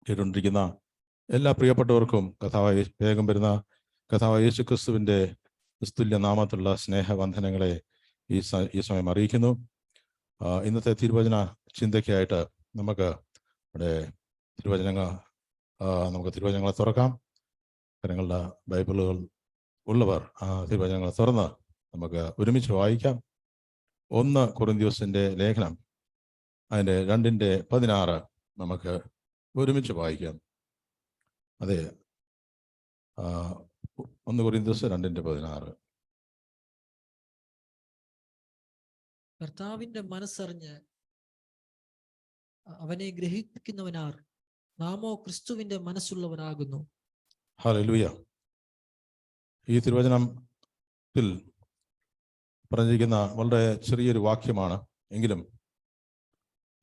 കേട്ടുകൊണ്ടിരിക്കുന്ന എല്ലാ പ്രിയപ്പെട്ടവർക്കും വേഗം വരുന്ന കർത്താവായ യേശു ക്രിസ്തുവിൻ്റെ നിസ്തുല്യ നാമത്തിലുള്ള സ്നേഹബന്ധനങ്ങളെ ഈ സമയം അറിയിക്കുന്നു. ഇന്നത്തെ തിരുവചന ചിന്തയ്ക്കായിട്ട് നമുക്ക് ഇവിടെ തിരുവചനങ്ങളെ തുറക്കാം. നിങ്ങളുടെ ബൈബിളുകൾ ഉള്ളവർ ആ തിരുവചനങ്ങളെ തുറന്ന് നമുക്ക് ഒരുമിച്ച് വായിക്കാം. 1 കൊരിന്ത്യസിൻ്റെ ലേഖനം അതിൻ്റെ 2:16 നമുക്ക് ഒരുമിച്ച് വായിക്കാം. അതെ, 1 കൊരിന്ത്യസ് 2:16. കർത്താവിന്റെ മനസ്സറിഞ്ഞ് അവനെ ഗ്രഹിക്കുന്നവനാർ, നാമോ ക്രിസ്തുവിന്റെ മനസ്സുള്ളവനാകുന്നു. ഹല്ലേലൂയ. ഈ തിരുവചനത്തിൽ പറഞ്ഞിരിക്കുന്ന വളരെ ചെറിയൊരു വാക്യമാണ്. എങ്കിലും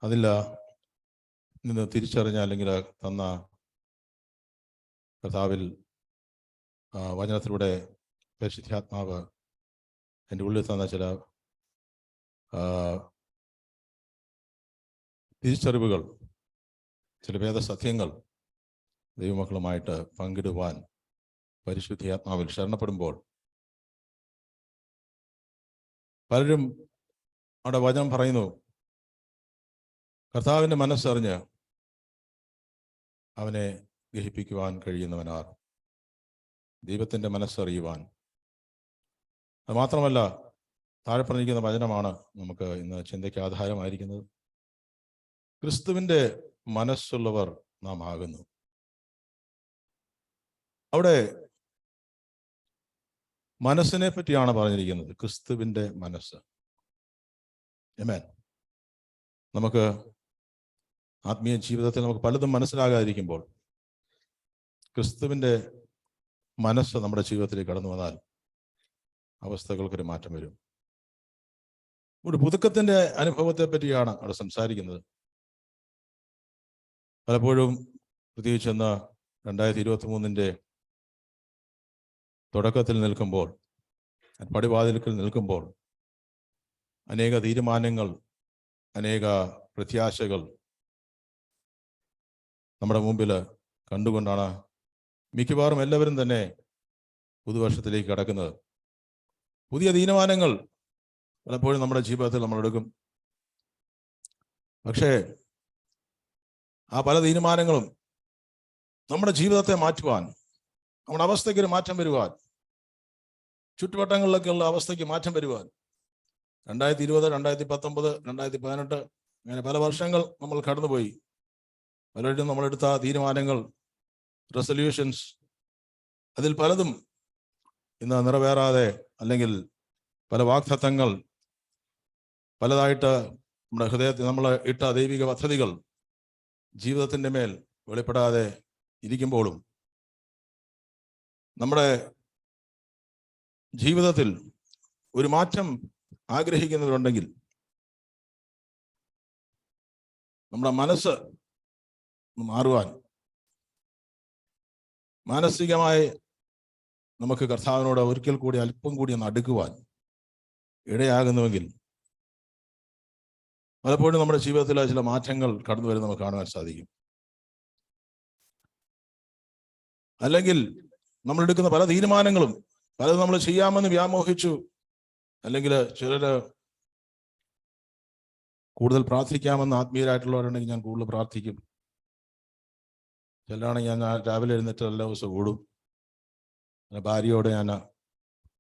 അതിൽ നിന്ന് തിരിച്ചറിഞ്ഞ അല്ലെങ്കിൽ തന്ന കർത്താവിൽ വചനത്തിലൂടെ പരിശുദ്ധാത്മാവ് എൻ്റെ ഉള്ളിൽ തന്ന ചില തിരിച്ചറിവുകൾ, ചില വേദസത്യങ്ങൾ ദൈവമക്കളുമായിട്ട് പങ്കിടുവാൻ പരിശുദ്ധാത്മാവിൽ ശരണപ്പെടുമ്പോൾ പലരും അവിടെ വചനം പറയുന്നു, കർത്താവിൻ്റെ മനസ്സറിഞ്ഞ് അവനെ ഗ്രഹിപ്പിക്കുവാൻ കഴിയുന്നവനാർ, ദൈവത്തിൻ്റെ മനസ്സറിയുവാൻ. അത് മാത്രമല്ല, താഴെ പറഞ്ഞിരിക്കുന്ന വചനമാണ് നമുക്ക് ഇന്ന് ചിന്തയ്ക്ക് ആധാരമായിരിക്കുന്നത്. ക്രിസ്തുവിൻ്റെ മനസ്സുള്ളവർ നാം ആകുന്നു. അവിടെ മനസ്സിനെ പറ്റിയാണ് പറഞ്ഞിരിക്കുന്നത്, ക്രിസ്തുവിൻ്റെ മനസ്സ്. ആമേൻ. നമുക്ക് ആത്മീയ ജീവിതത്തിൽ നമുക്ക് പലതും മനസ്സിലാകാതിരിക്കുമ്പോൾ ക്രിസ്തുവിൻ്റെ മനസ്സ് നമ്മുടെ ജീവിതത്തിലേക്ക് കടന്നു വന്നാൽ അവസ്ഥകൾക്കൊരു മാറ്റം വരും. ഒരു പുതുക്കത്തിൻ്റെ അനുഭവത്തെ പറ്റിയാണ് അവിടെ സംസാരിക്കുന്നത്. പലപ്പോഴും പ്രത്യേകിച്ച് 2023 തുടക്കത്തിൽ നിൽക്കുമ്പോൾ, പടിവാതിൽക്കൽ നിൽക്കുമ്പോൾ, അനേക തീരുമാനങ്ങൾ, അനേക പ്രത്യാശകൾ നമ്മുടെ മുമ്പിൽ കണ്ടുകൊണ്ടാണ് മിക്കവാറും എല്ലാവരും തന്നെ പുതുവർഷത്തിലേക്ക് കടക്കുന്നത്. പുതിയ തീരുമാനങ്ങൾ പലപ്പോഴും നമ്മുടെ ജീവിതത്തിൽ നമ്മൾ എടുക്കും. പക്ഷേ ആ പല തീരുമാനങ്ങളും നമ്മുടെ ജീവിതത്തെ മാറ്റുവാൻ, നമ്മുടെ അവസ്ഥയ്ക്ക് ഒരു മാറ്റം വരുവാൻ, ചുറ്റുവട്ടങ്ങളിലൊക്കെയുള്ള അവസ്ഥയ്ക്ക് മാറ്റം വരുവാൻ 2020, 2019, 2018 അങ്ങനെ പല വർഷങ്ങൾ നമ്മൾ കടന്നുപോയി. പലരും നമ്മളെടുത്ത തീരുമാനങ്ങൾ, റെസൊല്യൂഷൻസ്, അതിൽ പലതും ഇന്ന് നിറവേറാതെ, അല്ലെങ്കിൽ പല വാഗ്ദത്തങ്ങൾ, പലതായിട്ട് നമ്മുടെ ഹൃദയത്തിൽ നമ്മൾ ഇട്ട ദൈവിക പദ്ധതികൾ ജീവിതത്തിൻ്റെ മേൽ വെളിപ്പെടാതെ ഇരിക്കുമ്പോഴും നമ്മുടെ ജീവിതത്തിൽ ഒരു മാറ്റം ആഗ്രഹിക്കുന്നവരുണ്ടെങ്കിൽ നമ്മുടെ മനസ്സ് മാറുവാൻ, മാനസികമായി നമുക്ക് കർത്താവിനോട് ഒരിക്കൽ കൂടി അല്പം കൂടി ഒന്ന് അടുക്കുവാൻ ഇടയാകുന്നുവെങ്കിൽ പലപ്പോഴും നമ്മുടെ ജീവിതത്തിൽ ചില മാറ്റങ്ങൾ കടന്നു വരുന്നത് നമുക്ക് കാണുവാൻ സാധിക്കും. അല്ലെങ്കിൽ നമ്മൾ എടുക്കുന്ന പല തീരുമാനങ്ങളും, പലതും നമ്മൾ ചെയ്യാമെന്ന് വ്യാമോഹിച്ചു, അല്ലെങ്കിൽ ചിലര് കൂടുതൽ പ്രാർത്ഥിക്കാമെന്ന് ആത്മീയരായിട്ടുള്ളവരുണ്ടെങ്കിൽ ഞാൻ കൂടുതൽ പ്രാർത്ഥിക്കും. ചിലരാണെങ്കിൽ ഞാൻ രാവിലെ എഴുന്നേറ്റ് എല്ലാ ദിവസവും ഓടും. ഭാര്യയോട് ഞാൻ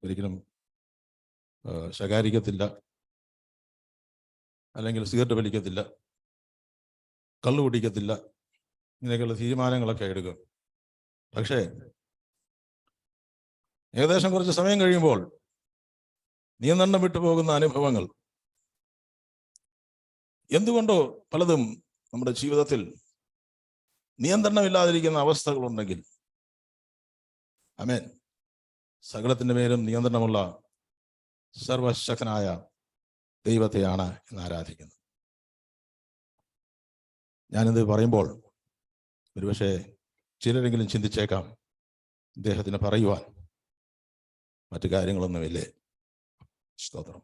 ഒരിക്കലും ശകാരിക്കത്തില്ല, അല്ലെങ്കിൽ സിഗരറ്റ് വലിക്കത്തില്ല, കള്ളു കുടിക്കത്തില്ല, ഇങ്ങനെയൊക്കെയുള്ള തീരുമാനങ്ങളൊക്കെ എടുക്കും. പക്ഷേ ഏകദേശം കുറച്ച് സമയം കഴിയുമ്പോൾ നിയന്ത്രണം വിട്ടുപോകുന്ന അനുഭവങ്ങൾ, എന്തുകൊണ്ടോ പലതും നമ്മുടെ ജീവിതത്തിൽ നിയന്ത്രണമില്ലാതിരിക്കുന്ന അവസ്ഥകളുണ്ടെങ്കിൽ, ആമേൻ, സകലത്തിൻ്റെ മേലും നിയന്ത്രണമുള്ള സർവശക്തനായ ദൈവത്തെയാണ് ഇന്ന് ആരാധിക്കുന്നത്. ഞാനിത് പറയുമ്പോൾ ഒരുപക്ഷെ ചിലരെങ്കിലും ചിന്തിച്ചേക്കാം, ഇദ്ദേഹത്തിന് പറയുവാൻ മറ്റു കാര്യങ്ങളൊന്നുമില്ലേ? സ്തോത്രം,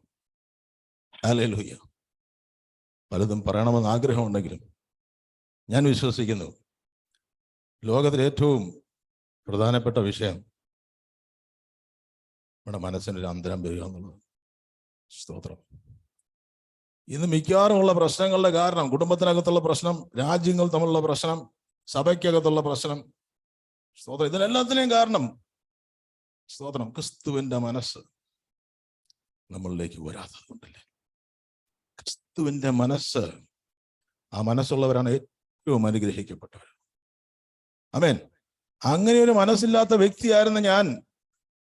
ഹല്ലേലൂയ. പലതും പറയണമെന്ന് ആഗ്രഹമുണ്ടെങ്കിലും ഞാൻ വിശ്വസിക്കുന്നു ലോകത്തിലെ ഏറ്റവും പ്രധാനപ്പെട്ട വിഷയം നമ്മുടെ മനസ്സിനൊരു അന്തരം വരിക എന്നുള്ളത്. സ്തോത്രം. ഇന്ന് മിക്കവാറുമുള്ള പ്രശ്നങ്ങളുടെ കാരണം കുടുംബത്തിനകത്തുള്ള പ്രശ്നം, രാജ്യങ്ങൾ തമ്മിലുള്ള പ്രശ്നം, സഭയ്ക്കകത്തുള്ള പ്രശ്നം, സ്തോത്രം, ഇതിനെല്ലാത്തിനെയും കാരണം സ്തോത്രം ക്രിസ്തുവിന്റെ മനസ്സ് നമ്മളിലേക്ക് വരാത്തതുകൊണ്ടല്ലേ. ക്രിസ്തുവിന്റെ മനസ്സ്, ആ മനസ്സുള്ളവരാണ് ഏറ്റവും അനുഗ്രഹിക്കപ്പെട്ടവർ. ആമേൻ. അങ്ങനെ ഒരു മനസ്സില്ലാത്ത വ്യക്തിയായിരുന്ന ഞാൻ,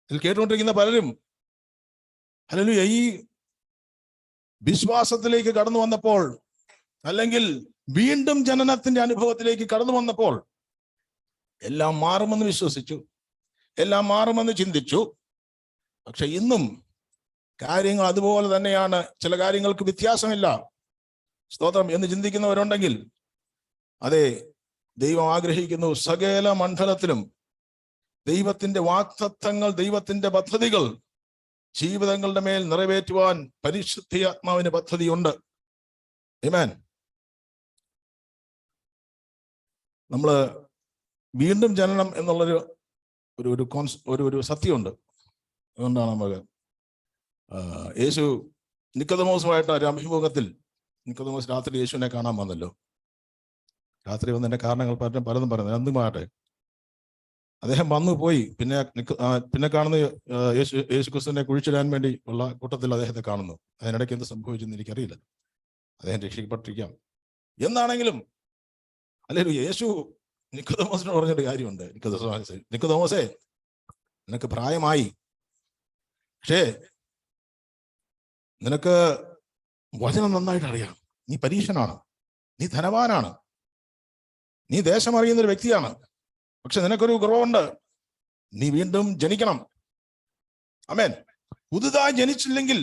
ഇതിൽ കേട്ടുകൊണ്ടിരിക്കുന്ന പലരും ഹല്ലേലൂയ ഈ വിശ്വാസത്തിലേക്ക് കടന്നു വന്നപ്പോൾ, അല്ലെങ്കിൽ വീണ്ടും ജനനത്തിന്റെ അനുഭവത്തിലേക്ക് കടന്നു വന്നപ്പോൾ എല്ലാം മാറുമെന്ന് വിശ്വസിച്ചു, എല്ലാം മാറുമെന്ന് ചിന്തിച്ചു. പക്ഷെ ഇന്നും കാര്യങ്ങൾ അതുപോലെ തന്നെയാണ്, ചില കാര്യങ്ങൾക്ക് വ്യത്യാസമില്ല, സ്തോത്രം എന്ന് ചിന്തിക്കുന്നവരുണ്ടെങ്കിൽ, അതെ, ദൈവം ആഗ്രഹിക്കുന്നു സകല മണ്ഡലത്തിലും ദൈവത്തിന്റെ വാഗ്ദത്തങ്ങൾ, ദൈവത്തിന്റെ പദ്ധതികൾ ജീവിതങ്ങളുടെ മേൽ നിറവേറ്റുവാൻ പരിശുദ്ധാത്മാവിന് പദ്ധതിയുണ്ട്. ആമേൻ. നമ്മള് വീണ്ടും ജനനം എന്നുള്ളൊരു ഒരു സത്യമുണ്ട്. അതുകൊണ്ടാണ് നമുക്ക് യേശു നിക്കോദെമോസുമായിട്ട് ഒരു അഭിമുഖത്തിൽ, നിക്കോദെമോസ് രാത്രി യേശുവിനെ കാണാൻ വന്നല്ലോ. രാത്രി വന്നതിന്റെ കാരണങ്ങൾ പലതും പറയുന്നത് എന്തുമാകട്ടെ, അദ്ദേഹം വന്നു പോയി. പിന്നെ കാണുന്ന യേശു ക്രിസ്തുവിനെ കുഴിച്ചിടാൻ വേണ്ടി ഉള്ള കൂട്ടത്തിൽ അദ്ദേഹത്തെ കാണുന്നു. അതിനിടയ്ക്ക് എന്ത് സംഭവിച്ചെന്ന് എനിക്കറിയില്ല. അദ്ദേഹം രക്ഷിക്കപ്പെട്ടിരിക്കാം. എന്താണെങ്കിലും അല്ലെങ്കിൽ യേശു നിക്കോദെമോസിനോട് പറഞ്ഞൊരു കാര്യമുണ്ട്. നിക്കോദെമോസേ, നിനക്ക് പ്രായമായി, പക്ഷേ നിനക്ക് വചനം നന്നായിട്ട് അറിയാം. നീ പരീക്ഷനാണ്, നീ ധനവാനാണ്, നീ ദേശം അറിയുന്നൊരു വ്യക്തിയാണ്. പക്ഷെ നിനക്കൊരു കുറവുണ്ട്, നീ വീണ്ടും ജനിക്കണം. ആമേൻ. പുതുതായി ജനിച്ചില്ലെങ്കിൽ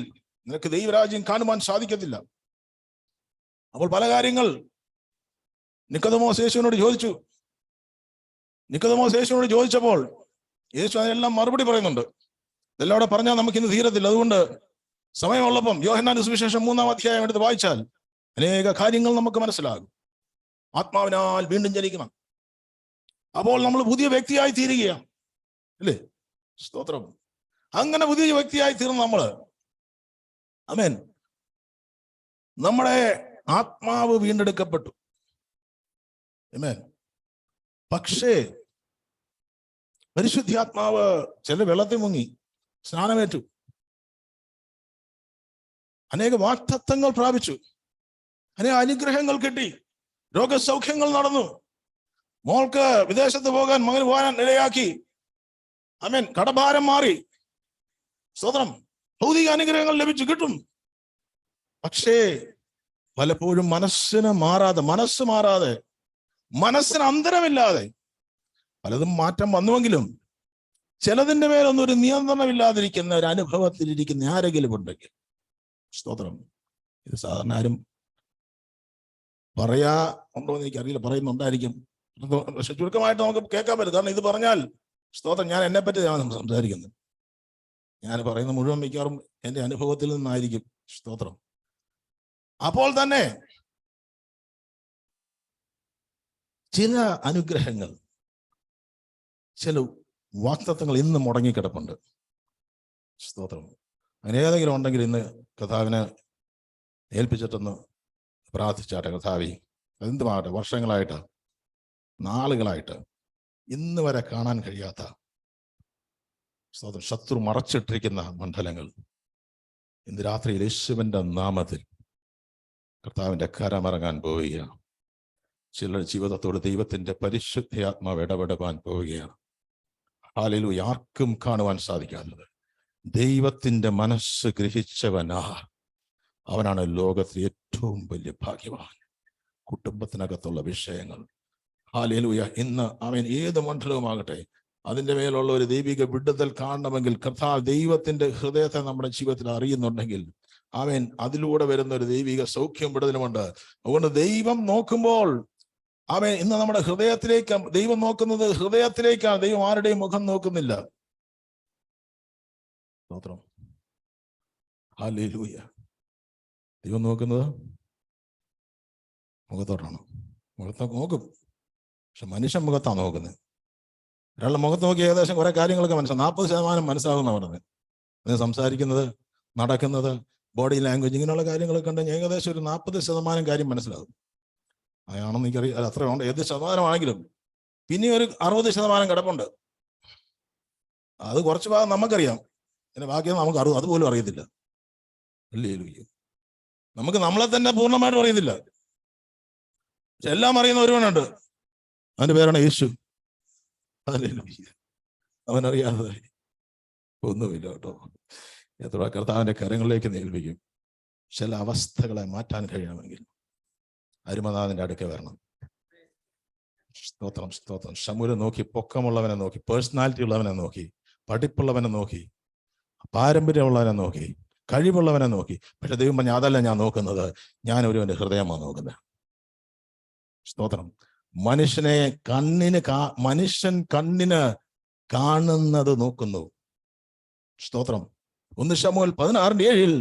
നിനക്ക് ദൈവരാജ്യം കാണുവാൻ സാധിക്കത്തില്ല. അപ്പോൾ പല കാര്യങ്ങൾ നിക്കോദെമോസ് യേശുവിനോട് ചോദിച്ചു. നിക്കോദെമോസ് യേശുവിനോട് ചോദിച്ചപ്പോൾ യേശു അതിനെല്ലാം മറുപടി പറയുന്നുണ്ട്. ഇതെല്ലാം അവിടെ പറഞ്ഞാൽ നമുക്കിന്ന് തീരത്തില്ല. അതുകൊണ്ട് സമയമുള്ളപ്പം യോഹന്നാന്റെ സുവിശേഷം 3-ാം അധ്യായം എടുത്ത് വായിച്ചാൽ അനേക കാര്യങ്ങൾ നമുക്ക് മനസ്സിലാകും. ആത്മാവിനാൽ വീണ്ടും ജനിക്കണം. അപ്പോൾ നമ്മൾ പുതിയ വ്യക്തിയായി തീരുകയാണ്, അല്ലേ? സ്തോത്രം. അങ്ങനെ പുതിയ വ്യക്തിയായി തീർന്നു നമ്മള്. ആമേൻ. നമ്മുടെ ആത്മാവ് വീണ്ടെടുക്കപ്പെട്ടു. ആമേൻ. പക്ഷേ പരിശുദ്ധാത്മാവ് ചില വെള്ളത്തിൽ മുങ്ങി സ്നാനമേറ്റു, അനേക വാഗ്ദത്തങ്ങൾ പ്രാപിച്ചു, അനേക അനുഗ്രഹങ്ങൾ കിട്ടി, രോഗസൗഖ്യങ്ങൾ നടന്നു, മോൾക്ക് വിദേശത്ത് പോകാൻ, മകന് പോകാൻ ഇടയാക്കി. ആമേൻ. കടഭാരം മാറി. സ്തോത്രം. ഭൗതിക അനുഗ്രഹങ്ങൾ ലഭിച്ചു, കിട്ടും. പക്ഷേ പലപ്പോഴും മനസ്സ് മാറാതെ, മനസ്സിന് അന്തരമില്ലാതെ പലതും മാറ്റം വന്നുവെങ്കിലും ചിലതിൻ്റെ മേലൊന്നും ഒരു നിയന്ത്രണമില്ലാതിരിക്കുന്ന ഒരു അനുഭവത്തിലിരിക്കുന്ന ആരെങ്കിലും ഉണ്ടെങ്കിൽ, സ്തോത്രം, ഇത് സാധാരണ ആരും പറയാ ഉണ്ടോ എന്ന് എനിക്കറിയില്ല, പറയുന്നുണ്ടായിരിക്കും. പക്ഷെ ചുരുക്കമായിട്ട് നമുക്ക് കേൾക്കാൻ പറ്റും. കാരണം ഇത് പറഞ്ഞാൽ, സ്തോത്രം, ഞാൻ എന്നെ പറ്റിയാണ് സംസാരിക്കുന്നത്. ഞാൻ പറയുന്ന മുഴുവൻ മിക്കവാറും എൻ്റെ അനുഭവത്തിൽ നിന്നായിരിക്കും. സ്തോത്രം. അപ്പോൾ തന്നെ ചില അനുഗ്രഹങ്ങൾ, ചില വാഗ്ദത്തങ്ങൾ ഇന്ന് മുടങ്ങിക്കിടപ്പുണ്ട്. സ്തോത്രം. അങ്ങനെ ഏതെങ്കിലും ഉണ്ടെങ്കിൽ ഇന്ന് കർത്താവിനെ ഏൽപ്പിച്ചിട്ടൊന്ന് പ്രാർത്ഥിച്ചാട്ടെ. കർത്താവേ, എന്തുമാകട്ടെ, വർഷങ്ങളായിട്ട്, നാളുകളായിട്ട് ഇന്ന് വരെ കാണാൻ കഴിയാത്ത, സ്തോത്രം, ശത്രു മറച്ചിട്ടിരിക്കുന്ന മണ്ഡലങ്ങൾ ഇന്ന് രാത്രിയിൽ യേശുവിൻ്റെ നാമത്തിൽ കർത്താവിൻ്റെ കരമിറങ്ങാൻ പോവുകയാണ്. ചിലരുടെ ജീവിതത്തോട് ദൈവത്തിന്റെ പരിശുദ്ധാത്മാവ് ഇടപെടുവാൻ പോവുകയാണ്. ഹല്ലേലൂയ. ആർക്കും കാണുവാൻ സാധിക്കാത്തത് ദൈവത്തിന്റെ മനസ്സ് ഗ്രഹിച്ചവനാ, അവനാണ് ലോകത്തിലെ ഏറ്റവും വലിയ ഭാഗ്യവാൻ. കുടുംബത്തിനകത്തുള്ള വിഷയങ്ങൾ, ഹല്ലേലൂയ, ഇന്ന് അവൻ ഏത് മണ്ഡലവുമാകട്ടെ, അതിൻ്റെ മേലുള്ള ഒരു ദൈവിക വിടുതൽ കാണണമെങ്കിൽ കർത്താവ് ദൈവത്തിന്റെ ഹൃദയത്തെ നമ്മുടെ ജീവിതത്തിൽ അറിയുന്നുണ്ടെങ്കിൽ അവൻ അതിലൂടെ വരുന്ന ഒരു ദൈവിക സൗഖ്യം വിടുതലുമുണ്ട്. അതുകൊണ്ട് ദൈവം നോക്കുമ്പോൾ അവൻ ഇന്ന് നമ്മുടെ ഹൃദയത്തിലേക്ക്, ദൈവം നോക്കുന്നത് ഹൃദയത്തിലേക്കാണ്. ദൈവം ആരുടെയും മുഖം നോക്കുന്നില്ല. സ്തോത്രം. ഹല്ലേലൂയ. ദൈവം നോക്കുന്നത് മുഖത്തോട്ടാണ്. മുഖത്തൊക്കെ നോക്കും, പക്ഷെ മനുഷ്യൻ മുഖത്താണ് നോക്കുന്നത്. ഒരാളുടെ മുഖത്ത് നോക്കി ഏകദേശം കുറെ കാര്യങ്ങളൊക്കെ മനസ്സിലാവും. 40% മനസ്സിലാകുന്ന പറഞ്ഞത്. അത് സംസാരിക്കുന്നത്, നടക്കുന്നത്, ബോഡി ലാംഗ്വേജ്, ഇങ്ങനെയുള്ള കാര്യങ്ങളൊക്കെ ഉണ്ടെങ്കിൽ ഏകദേശം ഒരു 40% കാര്യം മനസ്സിലാകും. അതാണെന്ന് എനിക്കറിയാം, അത്ര ഉണ്ട്. ഏത് ശതമാനമാണെങ്കിലും പിന്നെ ഒരു 60% കിടപ്പുണ്ട്. അത് കുറച്ച് ഭാഗം നമുക്കറിയാം, പിന്നെ ബാക്കി നമുക്ക് അതുപോലും അറിയത്തില്ല. അല്ലേ? നമുക്ക് നമ്മളെ തന്നെ പൂർണ്ണമായിട്ടും അറിയത്തില്ല. പക്ഷെ എല്ലാം അറിയുന്ന ഒരുവനുണ്ട്, അവന്റെ പേരാണ് യേശു. അതല്ലേ? അവനറിയാതെ ഒന്നുമില്ല കേട്ടോ. എത്ര കർത്താവിന്റെ കരങ്ങളിലേക്ക് ഏൽപ്പിക്കും. ചില അവസ്ഥകളെ മാറ്റാൻ കഴിയണമെങ്കിൽ അരുമനാഥന്റെ അടുക്കെ വരണം. സ്തോത്രം, സ്തോത്രം. ശമൂലെ നോക്കി, പൊക്കമുള്ളവനെ നോക്കി, പേഴ്സണാലിറ്റി ഉള്ളവനെ നോക്കി, പഠിപ്പുള്ളവനെ നോക്കി, പാരമ്പര്യമുള്ളവനെ നോക്കി, കഴിവുള്ളവനെ നോക്കി. പക്ഷെ ദൈവം പറഞ്ഞ അതല്ല ഞാൻ നോക്കുന്നത്, ഞാൻ ഒരുവന്റെ ഹൃദയമാണ് നോക്കുന്നത്. സ്തോത്രം. മനുഷ്യൻ കണ്ണിന് കാണുന്നത് നോക്കുന്നു. സ്തോത്രം. 1 ശമൂവേൽ 16:7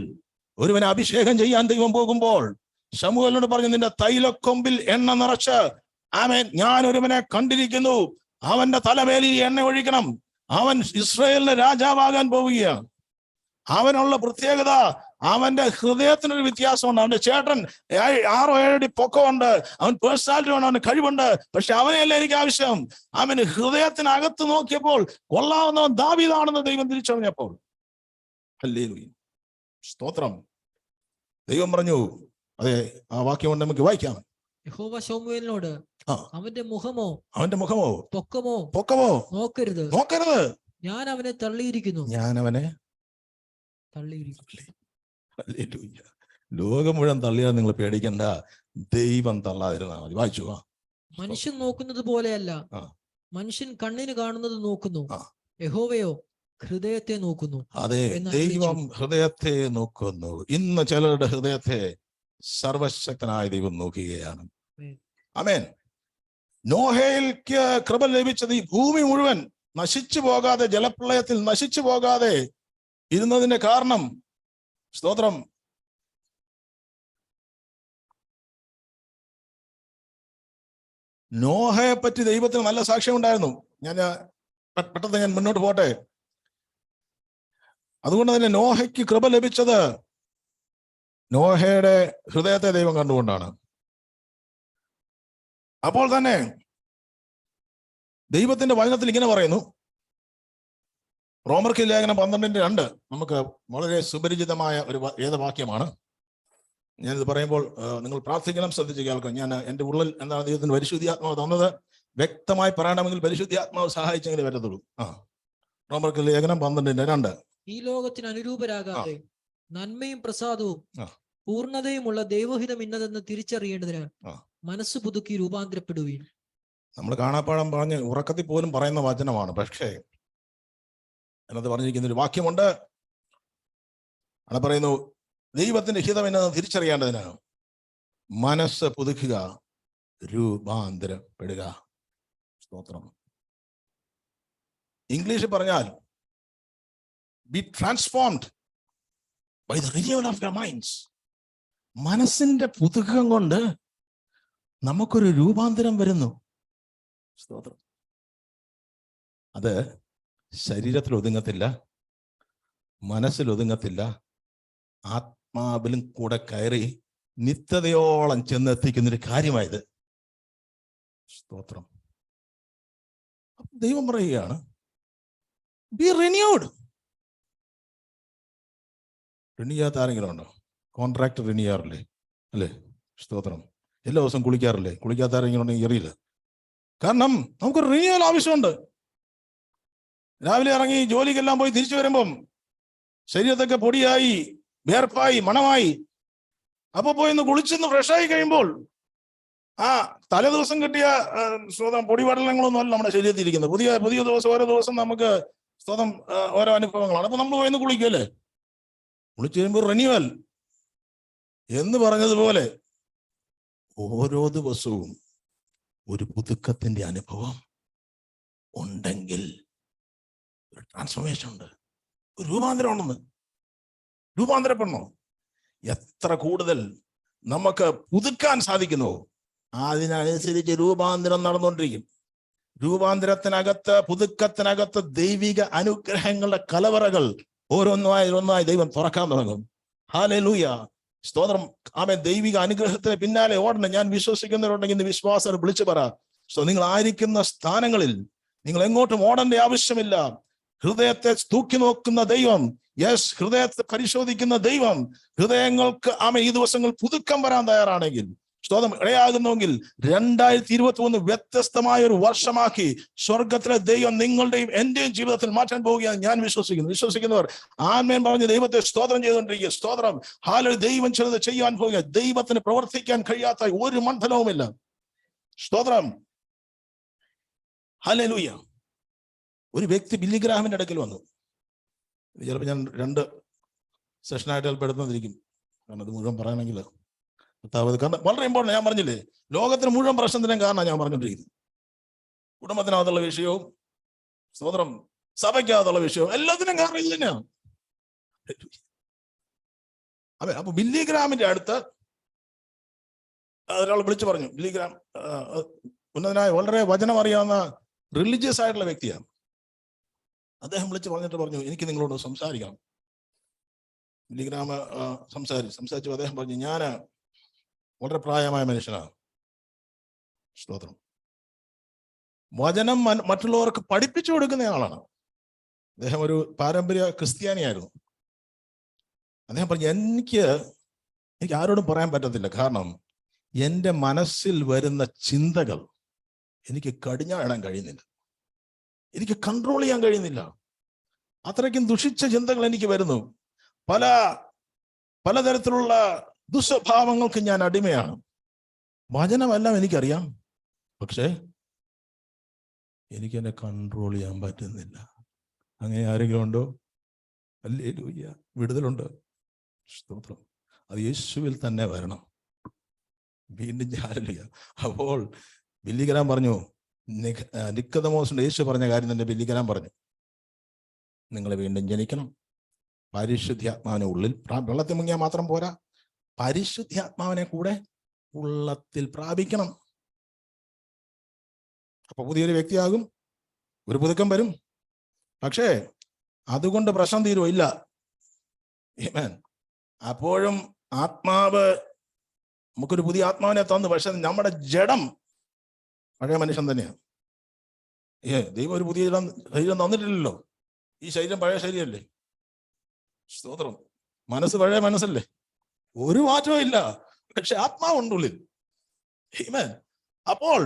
ഒരുവനെ അഭിഷേകം ചെയ്യാൻ ദൈവം പോകുമ്പോൾ ശമൂവേലിനോട് പറഞ്ഞു, നിന്റെ തൈലക്കൊമ്പിൽ എണ്ണ നിറച്ച്, ആമേൻ, ഞാൻ ഒരുവനെ കണ്ടിരിക്കുന്നു, അവന്റെ തലമേലിൽ എണ്ണ ഒഴിക്കണം, അവൻ ഇസ്രായേലിന്റെ രാജാവാകാൻ പോവുകയാണ്. അവനുള്ള പ്രത്യേകത, അവന്റെ ഹൃദയത്തിനൊരു വ്യത്യാസമുണ്ട്. അവന്റെ ചേട്ടൻ 6-7 അടി പൊക്കമുണ്ട്, അവൻ പേഴ്സണാലിറ്റി ഉണ്ട്, അവന് കഴിവുണ്ട്. പക്ഷെ അവനെയല്ല എനിക്ക് ആവശ്യം. അവന് ഹൃദയത്തിനകത്ത് നോക്കിയപ്പോൾ കൊള്ളാവുന്നവൻ ദാവീദാണെന്ന് ദൈവം തിരിച്ചറിഞ്ഞപ്പോൾ, ഹല്ലേലൂയ, സ്തോത്രം. ദൈവം പറഞ്ഞു, അതെ, ആ വാക്യം കൊണ്ട് നമുക്ക് വായിക്കാം. യഹോവ ശമൂവേലിനോട്, അവന്റെ മുഖമോ പൊക്കമോ നോക്കരുത്, ഞാൻ അവനെ തള്ളിയിരിക്കുന്നു. ലോകം മുഴുവൻ തള്ളിയാൽ നിങ്ങൾ പേടിക്കണ്ട, ദൈവം തള്ളാതിരുന്നാ മതി. വായിച്ചു. മനുഷ്യൻ നോക്കുന്നത് പോലെയല്ല, മനുഷ്യൻ കണ്ണിന് കാണുന്നത് നോക്കുന്നു, യഹോവയോ ഹൃദയത്തെ നോക്കുന്നു. അതെ, ദൈവം ഹൃദയത്തെ നോക്കുന്നു. ഇന്ന് ചിലരുടെ ഹൃദയത്തെ സർവശക്തനായ ദൈവം നോക്കുകയാണ്. ആമേൻ. നോഹയ്ക്ക് കൃപ ലഭിച്ചത് ഈ ഭൂമി മുഴുവൻ നശിച്ചു പോകാതെ, ജലപ്രളയത്തിൽ നശിച്ചു പോകാതെ ഇരുന്നതിന്റെ കാരണം, സ്തോത്രം, നോഹയെ പറ്റി ദൈവത്തിന് നല്ല സാക്ഷ്യം ഉണ്ടായിരുന്നു. പെട്ടെന്ന് ഞാൻ മുന്നോട്ട് പോട്ടെ. അതുകൊണ്ട് തന്നെ നോഹയ്ക്ക് കൃപ ലഭിച്ചത് നോഹയുടെ ഹൃദയത്തെ ദൈവം കണ്ടുകൊണ്ടാണ്. അപ്പോൾ തന്നെ ദൈവത്തിന്റെ വചനത്തിൽ ഇങ്ങനെ പറയുന്നു, റോമർക്ക് ലേഖനം 12:2 നമുക്ക് വളരെ സുപരിചിതമായ ഒരു വേദവാക്യമാണ്. ഞാനിത് പറയുമ്പോൾ നിങ്ങൾ പ്രാർത്ഥിക്കണം, ശ്രദ്ധിച്ച് കേൾക്കണം. ഞാൻ എൻ്റെ ഉള്ളിൽ എന്താണ് ദൈവത്തിന് പരിശുദ്ധാത്മാവ് തന്നത് വ്യക്തമായി പറയണമെങ്കിൽ പരിശുദ്ധാത്മാവ് സഹായിച്ചെങ്കിലേ വരത്തുള്ളൂ. റോമർക്ക് ലേഖനം 12:2. ഈ ലോകത്തിന് അനുരൂപരാകാതെ നന്മയും പ്രസാദവും പൂർണ്ണതയുമുള്ള ദൈവഹിതം ഇന്നതെന്ന് തിരിച്ചറിയേണ്ടതിന് മനസ്സ് പുതുക്കി രൂപാന്തരപ്പെടുകയും. നമ്മൾ കാണാപ്പാടം പറഞ്ഞ് ഉറക്കത്തിൽ പോലും പറയുന്ന വചനമാണ്. പക്ഷേ എന്നത് പറഞ്ഞിരിക്കുന്ന ഒരു വാക്യമുണ്ട്. അവിടെ പറയുന്നു, ദൈവത്തിന്റെ ഹിതം എന്നത് തിരിച്ചറിയേണ്ടതിന് മനസ്സ് പുതുക്കുക, രൂപാന്തരപ്പെടുക. സ്തോത്രം. ഇംഗ്ലീഷിൽ പറഞ്ഞാൽ be transformed by the renewal of your minds. മനസ്സിന്റെ പുതുക്കം കൊണ്ട് നമുക്കൊരു രൂപാന്തരം വരുന്നു. സ്തോത്രം. അത് ശരീരത്തിൽ ഒതുങ്ങത്തില്ല, മനസ്സിൽ ഒതുങ്ങത്തില്ല, ആത്മാവിലും കൂടെ കയറി നിത്യതയോളം ചെന്നെത്തിക്കുന്നൊരു കാര്യമായത്. സ്തോത്രം. ദൈവം പറയുകയാണ്, ബി റിന്യൂഡ്. റിന്യൂ ചെയ്യാത്ത ആരെങ്കിലും ഉണ്ടോ? കോൺട്രാക്ട് റിന്യൂ ചെയ്യാറില്ലേ? അല്ലേ? സ്തോത്രം. എല്ലാ ദിവസവും കുളിക്കാറില്ലേ? കുളിക്കാത്ത ആരെങ്കിലും ഉണ്ടെങ്കിൽ അറിയില്ല. കാരണം നമുക്ക് റിന്യൂവൽ ആവശ്യമുണ്ട്. രാവിലെ ഇറങ്ങി ജോലിക്കെല്ലാം പോയി തിരിച്ചു വരുമ്പം ശരീരത്തൊക്കെ പൊടിയായി, വേർപ്പായി, മണമായി. അപ്പൊ പോയി ഒന്ന് കുളിച്ചൊന്ന് ഫ്രഷായി കഴിയുമ്പോൾ തലേ ദിവസം കിട്ടിയ സ്തോത്രം പൊടിപടലങ്ങളൊന്നും അല്ല നമ്മുടെ ശരീരത്തിൽ ഇരിക്കുന്നത്. പുതിയ ദിവസം, ഓരോ ദിവസം നമുക്ക് സ്തോത്രം ഓരോ അനുഭവങ്ങളാണ്. അപ്പൊ നമ്മൾ പോയി ഒന്ന് കുളിക്കുമല്ലേ? കുളിച്ചു കഴിയുമ്പോൾ റിന്യൂവൽ എന്ന് പറഞ്ഞതുപോലെ ഓരോ ദിവസവും ഒരു പുതുക്കത്തിന്റെ അനുഭവം ഉണ്ടെങ്കിൽ ഒരു ട്രാൻസ്ഫോർമേഷൻ ഉണ്ട്, ഒരു രൂപാന്തരം ഉണ്ടെന്ന്. രൂപാന്തരപ്പെടണോ? എത്ര കൂടുതൽ നമുക്ക് പുതുക്കാൻ സാധിക്കുന്നു അതിനനുസരിച്ച് രൂപാന്തരം നടന്നുകൊണ്ടിരിക്കും. രൂപാന്തരത്തിനകത്ത്, പുതുക്കത്തിനകത്ത് ദൈവിക അനുഗ്രഹങ്ങളുടെ കലവറകൾ ഓരോന്നായി ദൈവം തുറക്കാൻ തുടങ്ങും. ഹല്ലേലൂയ, സ്തോത്രം. ആമേൻ. ദൈവിക അനുഗ്രഹത്തിന് പിന്നാലെ ഓടണം. ഞാൻ വിശ്വസിക്കുന്നവരുണ്ടെങ്കിൽ ഇന്ന് വിശ്വാസം വിളിച്ചു പറ. നിങ്ങൾ ആയിരിക്കുന്ന സ്ഥാനങ്ങളിൽ നിങ്ങൾ എങ്ങോട്ടും ഓടേണ്ട ആവശ്യമില്ല. ഹൃദയത്തെ തൂക്കി നോക്കുന്ന ദൈവം, ഹൃദയത്തെ പരിശോധിക്കുന്ന ദൈവം, ഹൃദയങ്ങൾക്ക് ഈ ദിവസങ്ങൾ പുതുക്കം വരാൻ തയ്യാറാണെങ്കിൽ, സ്തോത്രം, ഇടയാകുന്നുവെങ്കിൽ 2023 വ്യത്യസ്തമായ ഒരു വർഷമാക്കി സ്വർഗത്തിലെ ദൈവം നിങ്ങളുടെയും എന്റെയും ജീവിതത്തിൽ മാറ്റാൻ പോവുകയാണ് ഞാൻ വിശ്വസിക്കുന്നവർ ആമേൻ പറഞ്ഞ് ദൈവത്തെ സ്തോത്രം ചെയ്തുകൊണ്ടിരിക്കുക. സ്തോത്രം. ഹാലലൂയ. ദൈവം ചിലത് ചെയ്യാൻ പോവുക. ദൈവത്തിന് പ്രവർത്തിക്കാൻ കഴിയാത്ത ഒരു മണ്ഡലവുമില്ല. സ്തോത്രം. ഹല്ലേലൂയ. ഒരു വ്യക്തി ബില്ലി ഗ്രാമിന്റെ അടുക്കൽ വന്നു. ചിലപ്പോൾ ഞാൻ 2 സെഷനായിട്ട് ചിലപ്പോൾ എടുത്തിരിക്കും, കാരണം അത് മുഴുവൻ പറയണമെങ്കിൽ കാരണം വളരെ ഇമ്പോർട്ടൻ്റ്. ഞാൻ പറഞ്ഞില്ലേ, ലോകത്തിന് മുഴുവൻ പ്രശ്നത്തിനും കാരണം ഞാൻ പറഞ്ഞുകൊണ്ടിരിക്കുന്നത് കുടുംബത്തിനകത്തുള്ള വിഷയവും, സ്തോത്രം, സഭയ്ക്കകത്തുള്ള വിഷയവും, എല്ലാത്തിനും കാരണം ഇത് തന്നെയാണ്. അതെ. അപ്പൊ ബില്ലി ഗ്രാമിന്റെ അടുത്ത് ഒരാൾ വിളിച്ചു പറഞ്ഞു. ബില്ലി ഗ്രാം ഉന്നതനായ വളരെ വചനം അറിയാവുന്ന റിലീജിയസ് ആയിട്ടുള്ള വ്യക്തിയാണ്. അദ്ദേഹം വിളിച്ച് പറഞ്ഞു, എനിക്ക് നിങ്ങളോട് സംസാരിക്കണം. ബില്ലി ഗ്രാം സംസാരിച്ചു. അദ്ദേഹം പറഞ്ഞു, ഞാൻ വളരെ പ്രായമായ മനുഷ്യനാണ്. സ്തോത്രം. വചനം മറ്റുള്ളവർക്ക് പഠിപ്പിച്ചു കൊടുക്കുന്ന ആളാണ്. അദ്ദേഹം ഒരു പാരമ്പര്യ ക്രിസ്ത്യാനിയായിരുന്നു. അദ്ദേഹം പറഞ്ഞു, എനിക്ക് ആരോടും പറയാൻ പറ്റത്തില്ല, കാരണം എൻ്റെ മനസ്സിൽ വരുന്ന ചിന്തകൾ എനിക്ക് കടിഞ്ഞാടാൻ കഴിയുന്നില്ല, എനിക്ക് കൺട്രോൾ ചെയ്യാൻ കഴിയുന്നില്ല. അത്രയ്ക്കും ദുഷിച്ച ചിന്തകൾ എനിക്ക് വരുന്നു. പലതരത്തിലുള്ള ദുസ്വഭാവങ്ങൾക്ക് ഞാൻ അടിമയാണ്. വചനമെല്ലാം എനിക്കറിയാം, പക്ഷേ എനിക്ക് എന്നെ കൺട്രോൾ ചെയ്യാൻ പറ്റുന്നില്ല. അങ്ങനെ ആരെങ്കിലും ഉണ്ടോ? ഹല്ലേലൂയ. വിടുതലുണ്ട്. സ്തോത്രം. അത് യേശുവിൽ തന്നെ വരണം. വീണ്ടും ഹല്ലേലൂയ. അപ്പോൾ ബില്ലി ഗ്രാം പറഞ്ഞു, നിക്കോദെമോസിന്റെ യേശു പറഞ്ഞ കാര്യം തന്നെ ബില്ലി ഗ്രാം പറഞ്ഞു, നിങ്ങൾ വീണ്ടും ജനിക്കണം. പരിശുദ്ധാത്മാവിനെ ഉള്ളിൽ, വെള്ളത്തിൽ മുങ്ങിയാൽ മാത്രം പോരാ, പരിശുദ്ധാത്മാവിനെ കൂടെ ഉള്ളത്തിൽ പ്രാപിക്കണം. അപ്പൊ പുതിയൊരു വ്യക്തിയാകും, ഒരു പുതുക്കം വരും. പക്ഷേ അതുകൊണ്ട് പ്രശ്നം തീരുമില്ല. അപ്പോഴും ആത്മാവ് നമുക്കൊരു പുതിയ ആത്മാവിനെ തന്നു, പക്ഷെ നമ്മുടെ ജഡം പഴയ മനുഷ്യൻ തന്നെയാണ്. ദൈവം ഒരു പുതിയ ശരീരം തന്നിട്ടില്ലല്ലോ. ഈ ശരീരം പഴയ ശരീരമല്ലേ. സ്തോത്രം. മനസ്സ് പഴയ മനസ്സല്ലേ, ഒരു മാറ്റവും ഇല്ല. പക്ഷെ ആത്മാവുണ്ട് ഉള്ളിൽ. അപ്പോൾ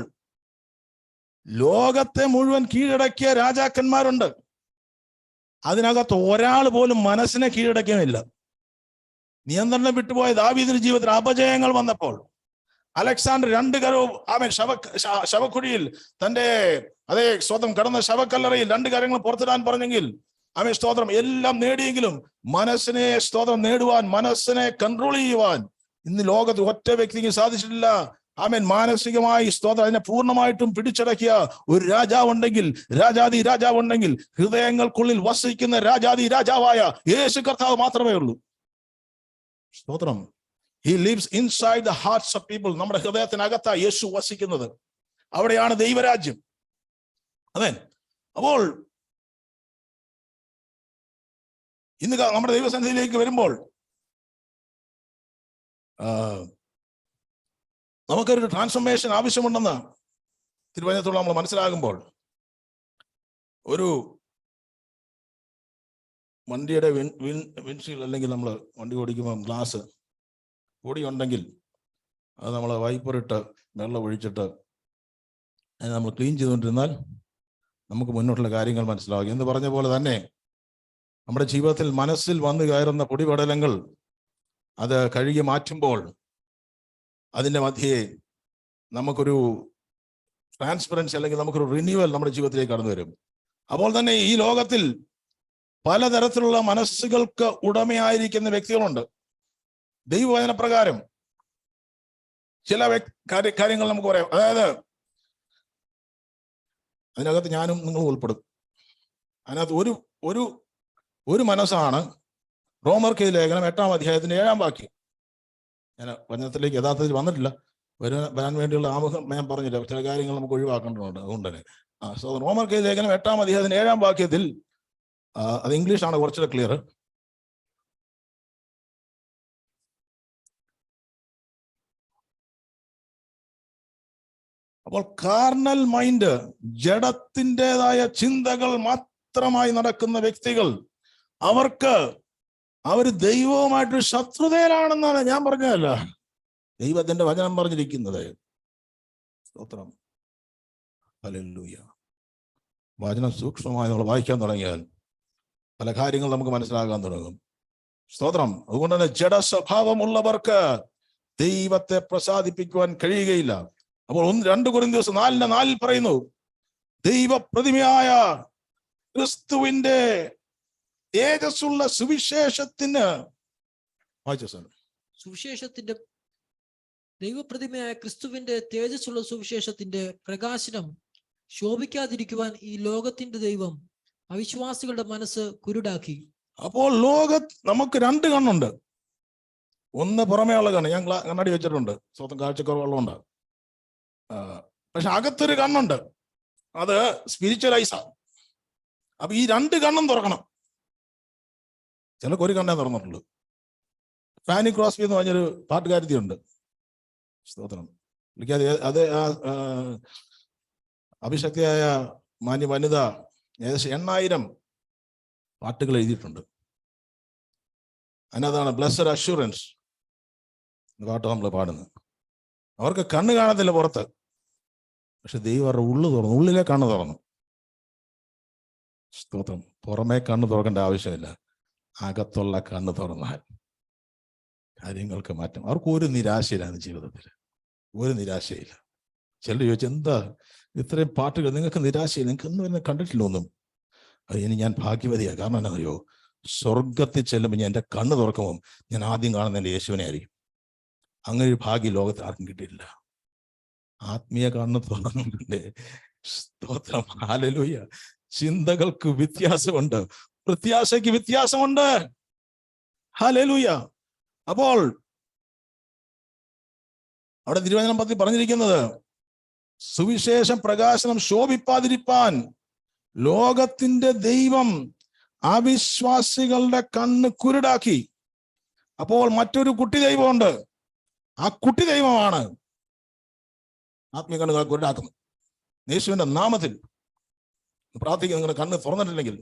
ലോകത്തെ മുഴുവൻ കീഴടക്കിയ രാജാക്കന്മാരുണ്ട്. അതിനകത്ത് ഒരാൾ പോലും മനസ്സിനെ കീഴടക്കിയുമില്ല. നിയന്ത്രണം വിട്ടുപോയ ദാവീദിന്റെ ജീവിതത്തിൽ അപജയങ്ങൾ വന്നപ്പോൾ അലക്സാണ്ടർ 2 കരവും ശവക്കുഴിയിൽ തന്റെ സ്വന്തം കടന്ന ശവക്കല്ലറയിൽ 2 കാര്യങ്ങൾ പുറത്തിടാൻ പറഞ്ഞെങ്കിൽ സ്തോത്രം എല്ലാം നേടിയെങ്കിലും മനസ്സിനെ നേടുവാൻ, മനസ്സിനെ കൺട്രോൾ ചെയ്യുവാൻ ഇന്ന് ലോകത്ത് ഒറ്റ വ്യക്തിക്ക് സാധിച്ചിട്ടില്ല. മാനസികമായി അതിനെ പൂർണ്ണമായിട്ടും പിടിച്ചടക്കിയ ഒരു രാജാവുണ്ടെങ്കിൽ, രാജാവുണ്ടെങ്കിൽ ഹൃദയങ്ങൾക്കുള്ളിൽ വസിക്കുന്ന രാജാവായ യേശു കർത്താവ് മാത്രമേ ഉള്ളൂ. സ്തോത്രം. He lives inside the hearts of people. നമ്മുടെ ഹൃദയത്തിനകത്താ യേശു വസിക്കുന്നത്. അവിടെയാണ് ദൈവരാജ്യം. ആമേൻ. അപ്പോൾ ഇന്ന് നമ്മുടെ ദൈവസന്നിധിയിലേക്ക് വരുമ്പോൾ നമുക്കൊരു ട്രാൻസ്ഫോർമേഷൻ ആവശ്യമുണ്ടെന്ന് തിരുവചനത്തോട് നമ്മൾ മനസ്സിലാകുമ്പോൾ, ഒരു വണ്ടിയുടെ വിൻഷീൽഡ് അല്ലെങ്കിൽ നമ്മൾ വണ്ടി ഓടിക്കുമ്പോൾ ഗ്ലാസ് പൊടിയുണ്ടെങ്കിൽ അത് നമ്മൾ വൈപ്പറിട്ട് വെള്ളം ഒഴിച്ചിട്ട് അതിനെ നമ്മൾ ക്ലീൻ ചെയ്തുകൊണ്ടിരുന്നാൽ നമുക്ക് മുന്നോട്ടുള്ള കാര്യങ്ങൾ മനസ്സിലാകും. എന്ന് പറഞ്ഞ പോലെ തന്നെ നമ്മുടെ ജീവിതത്തിൽ മനസ്സിൽ വന്നു കയറുന്ന പൊടിപടലങ്ങൾ അത് കഴുകി മാറ്റുമ്പോൾ അതിൻ്റെ മധ്യേ നമുക്കൊരു ട്രാൻസ്പെറൻസി അല്ലെങ്കിൽ നമുക്കൊരു റിന്യൂവൽ നമ്മുടെ ജീവിതത്തിലേക്ക് കടന്നു വരും. അപ്പോൾ തന്നെ ഈ ലോകത്തിൽ പലതരത്തിലുള്ള മനസ്സുകൾക്ക് ഉടമയായിരിക്കുന്ന വ്യക്തികളുണ്ട്. ദൈവവചന പ്രകാരം ചില കാര്യങ്ങൾ നമുക്ക് പറയാം. അതായത് അതിനകത്ത് ഞാനും നിങ്ങളും ഉൾപ്പെടും. അതിനകത്ത് ഒരു മനസ്സാണ് റോമർക്ക് ലേഖനം 8-ാം അധ്യായത്തിന്റെ 7-ാം വാക്യം. ഞാൻ വചനത്തിലേക്ക് യഥാർത്ഥത്തിൽ വന്നിട്ടില്ല. വരാൻ വേണ്ടിയുള്ള ആമുഖം ഞാൻ പറഞ്ഞില്ല, ചില കാര്യങ്ങൾ നമുക്ക് ഒഴിവാക്കേണ്ടതുണ്ട്. അതുകൊണ്ട് തന്നെ സോ റോമർക്ക് ലേഖനം 8-ാം അധ്യായത്തിന് 7-ാം വാക്യത്തിൽ, അത് ഇംഗ്ലീഷാണ് കുറച്ചുകൂടെ ക്ലിയർ. അപ്പോൾ കാർണൽ മൈൻഡ്, ജഡത്തിൻ്റെതായ ചിന്തകൾ മാത്രമായി നടക്കുന്ന വ്യക്തികൾ, അവർ ദൈവവുമായിട്ടൊരു ശത്രുതയിലാണെന്നാണ് ഞാൻ പറഞ്ഞതല്ല, ദൈവത്തിന്റെ വചനം പറഞ്ഞിരിക്കുന്നത്. സ്തോത്രം, ഹല്ലേലൂയ. വചനം സൂക്ഷ്മമായി നമ്മൾ വായിക്കാൻ തുടങ്ങിയാൽ പല കാര്യങ്ങൾ നമുക്ക് മനസ്സിലാകാൻ തുടങ്ങും. സ്തോത്രം. അതുകൊണ്ട് തന്നെ ജഡ സ്വഭാവമുള്ളവർക്ക് ദൈവത്തെ പ്രസാദിപ്പിക്കുവാൻ കഴിയുകയില്ല. അപ്പോൾ 2 കൊരിന്ത്യർ 4:4 പറയുന്നു, ദൈവപ്രതിമയായ ക്രിസ്തുവിന്റെ തേജസ്സുള്ള സുവിശേഷത്തിന്, സുവിശേഷത്തിന്റെ ദൈവപ്രതിമയായ ക്രിസ്തുവിന്റെ തേജസ്സുള്ള സുവിശേഷത്തിന്റെ പ്രകാശനം ശോഭിക്കാതിരിക്കുവാൻ ഈ ലോകത്തിന്റെ ദൈവം അവിശ്വാസികളുടെ മനസ്സ് കുരുടാക്കി. അപ്പോൾ നമുക്ക് 2 കണ്ണുണ്ട്. ഒന്ന് പുറമേ ഉള്ള കണ്ണ്, ഞാൻ കണ്ണാടി വെച്ചിട്ടുണ്ട്, സ്വന്തം കാഴ്ചക്കുറവുള്ളതുകൊണ്ട്. പക്ഷെ അകത്തൊരു കണ്ണുണ്ട്, അത് സ്പിരിച്വലൈസാ. അപ്പൊ ഈ 2 കണ്ണും തുറക്കണം. ചിലർക്ക് ഒരു കണ്ണേ തുറന്നിട്ടുള്ളൂ. ഫാനി ക്രോസ്ബി എന്ന് പറഞ്ഞൊരു പാട്ടുകാരിയുണ്ട്, സ്തോത്രം. അത് അഭിഷക്തിയായ മാന്യ വനിത ഏകദേശം 8,000 പാട്ടുകൾ എഴുതിയിട്ടുണ്ട്. അതിനകത്താണ് ബ്ലെസ്സഡ് അഷ്യൂറൻസ് പാട്ട് നമ്മൾ പാടുന്നത്. അവർക്ക് കണ്ണ് കാണത്തില്ല പുറത്ത്, പക്ഷെ ദൈവം അവരുടെ ഉള്ളിലെ കണ്ണ് തുറന്നു. സ്തോത്രം. പുറമേ കണ്ണ് തുറക്കേണ്ട ആവശ്യമില്ല, അകത്തുള്ള കണ്ണ് തുറന്നാൽ കാര്യങ്ങൾക്ക് മാറ്റം. അവർക്ക് ഒരു നിരാശയിലാണ് ജീവിതത്തിൽ, ഒരു നിരാശയില്ല. ചിലർ ചോദിച്ചു, എന്താ ഇത്രയും പാട്ടുകൾ, നിങ്ങൾക്ക് നിരാശയില്ല, നിങ്ങൾക്ക് ഒന്നും എന്നെ കണ്ടിട്ടില്ല ഒന്നും. ഇനി ഞാൻ ഭാഗ്യവതിയാണ്. കാരണം എന്നാ അറിയോ, സ്വർഗത്തിൽ ചെല്ലുമ്പോൾ ഞാൻ എൻ്റെ കണ്ണ് തുറക്കുമ്പോൾ ഞാൻ ആദ്യം കാണുന്ന എൻ്റെ യേശുവിനെ ആയിരിക്കും. അങ്ങനെ ഒരു ഭാഗ്യം ലോകത്ത് ആർക്കും കിട്ടിയിട്ടില്ല. ആത്മീയ കണ്ണ് തുറന്നുകൊണ്ട്, സ്തോത്രം, ഹല്ലേലൂയ. ചിന്തകൾക്ക് വ്യത്യാസമുണ്ട്, പ്രത്യാശയ്ക്ക് വ്യത്യാസമുണ്ട്. ഹല്ലേലൂയ. അപ്പോൾ അവിടെ തിരുവചനം പറ്റി പറഞ്ഞിരിക്കുന്നത്, സുവിശേഷം പ്രകാശനം ശോഭിപ്പാതിരിപ്പാൻ ലോകത്തിന്റെ ദൈവം അവിശ്വാസികളുടെ കണ്ണ് കുരുടാക്കി. അപ്പോൾ മറ്റൊരു കുട്ടി ദൈവമുണ്ട്. ആ കുട്ടി ദൈവമാണ് ആത്മീയ കണ്ണുകൾ കുരുടാക്കുന്നത്. യേശുവിന്റെ നാമത്തിൽ പ്രാർത്ഥിക്കുക. നിങ്ങളുടെ കണ്ണ് തുറന്നിട്ടില്ലെങ്കിൽ,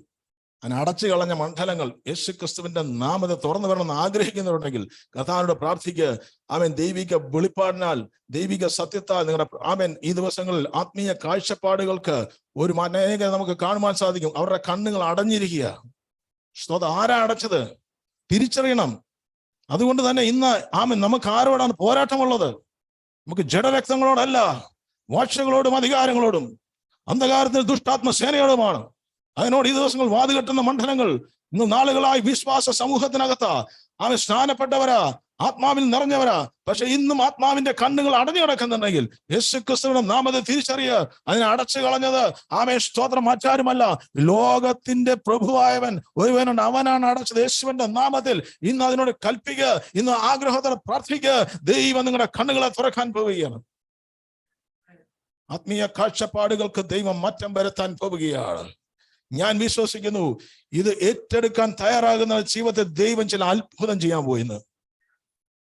അതിന് അടച്ചു കളഞ്ഞ മണ്ഡലങ്ങൾ യേശു ക്രിസ്തുവിന്റെ നാമത്തെ തുറന്നു വരണമെന്ന് ആഗ്രഹിക്കുന്നുണ്ടെങ്കിൽ കർത്താവിനോട് പ്രാർത്ഥിക്കുക. ആമേൻ. ദൈവിക വെളിപ്പാടിനാൽ, ദൈവിക സത്യത്താൽ നിങ്ങളുടെ ആമേൻ ഈ ദിവസങ്ങളിൽ ആത്മീയ കാഴ്ചപ്പാടുകൾക്ക് ഒരു അനേകം നമുക്ക് കാണുവാൻ സാധിക്കും. അവരുടെ കണ്ണുകൾ അടഞ്ഞിരിക്കുക. സ്തോത്രം. ആരാ അടച്ചത്? തിരിച്ചറിയണം. അതുകൊണ്ട് തന്നെ ഇന്ന് ആമേൻ നമുക്ക് ആരോടാണ് പോരാട്ടമുള്ളത്? നമുക്ക് ജഡരക്തങ്ങളോടല്ല, വാഴ്ചകളോടും അധികാരങ്ങളോടും അന്ധകാരത്തിന് ദുഷ്ടാത്മസേനയോടുമാണ്. അതിനോട് ഈ ദിവസങ്ങൾ വാതുകെട്ടുന്ന മണ്ഡലങ്ങൾ ഇന്ന് നാളുകളായി വിശ്വാസ സമൂഹത്തിനകത്താ. അവൻ സ്നാനപ്പെട്ടവരാ, ആത്മാവിൽ നിറഞ്ഞവരാ, പക്ഷെ ഇന്നും ആത്മാവിന്റെ കണ്ണുകൾ അടഞ്ഞു കിടക്കുന്നുണ്ടെങ്കിൽ യേശു ക്രിസ്തുവിന്റെ നാമത്തെ തിരിച്ചറിയുക. അതിനെ അടച്ചു കളഞ്ഞത് ആമേൻ സ്തോത്രം മറ്റാരുമല്ല, ലോകത്തിന്റെ പ്രഭുവായവൻ ഒരുവനുണ്ട്. അവനാണ് അടച്ചത് യേശുവിന്റെ നാമത്തിൽ. ഇന്ന് അതിനോട് കൽപ്പിക്കുക, ഇന്ന് ആഗ്രഹത്തോടെ പ്രാർത്ഥിക്കുക. ദൈവം നിങ്ങളുടെ കണ്ണുകളെ തുറക്കാൻ പോവുകയാണ്. ആത്മീയ കാഴ്ചപ്പാടുകൾക്ക് ദൈവം മാറ്റം വരുത്താൻ പോവുകയാണ്. ഞാൻ വിശ്വസിക്കുന്നു ഇത് ഏറ്റെടുക്കാൻ തയ്യാറാകുന്ന ജീവിതത്തിൽ ദൈവം ചില അത്ഭുതം ചെയ്യാൻ പോയിന്ന്.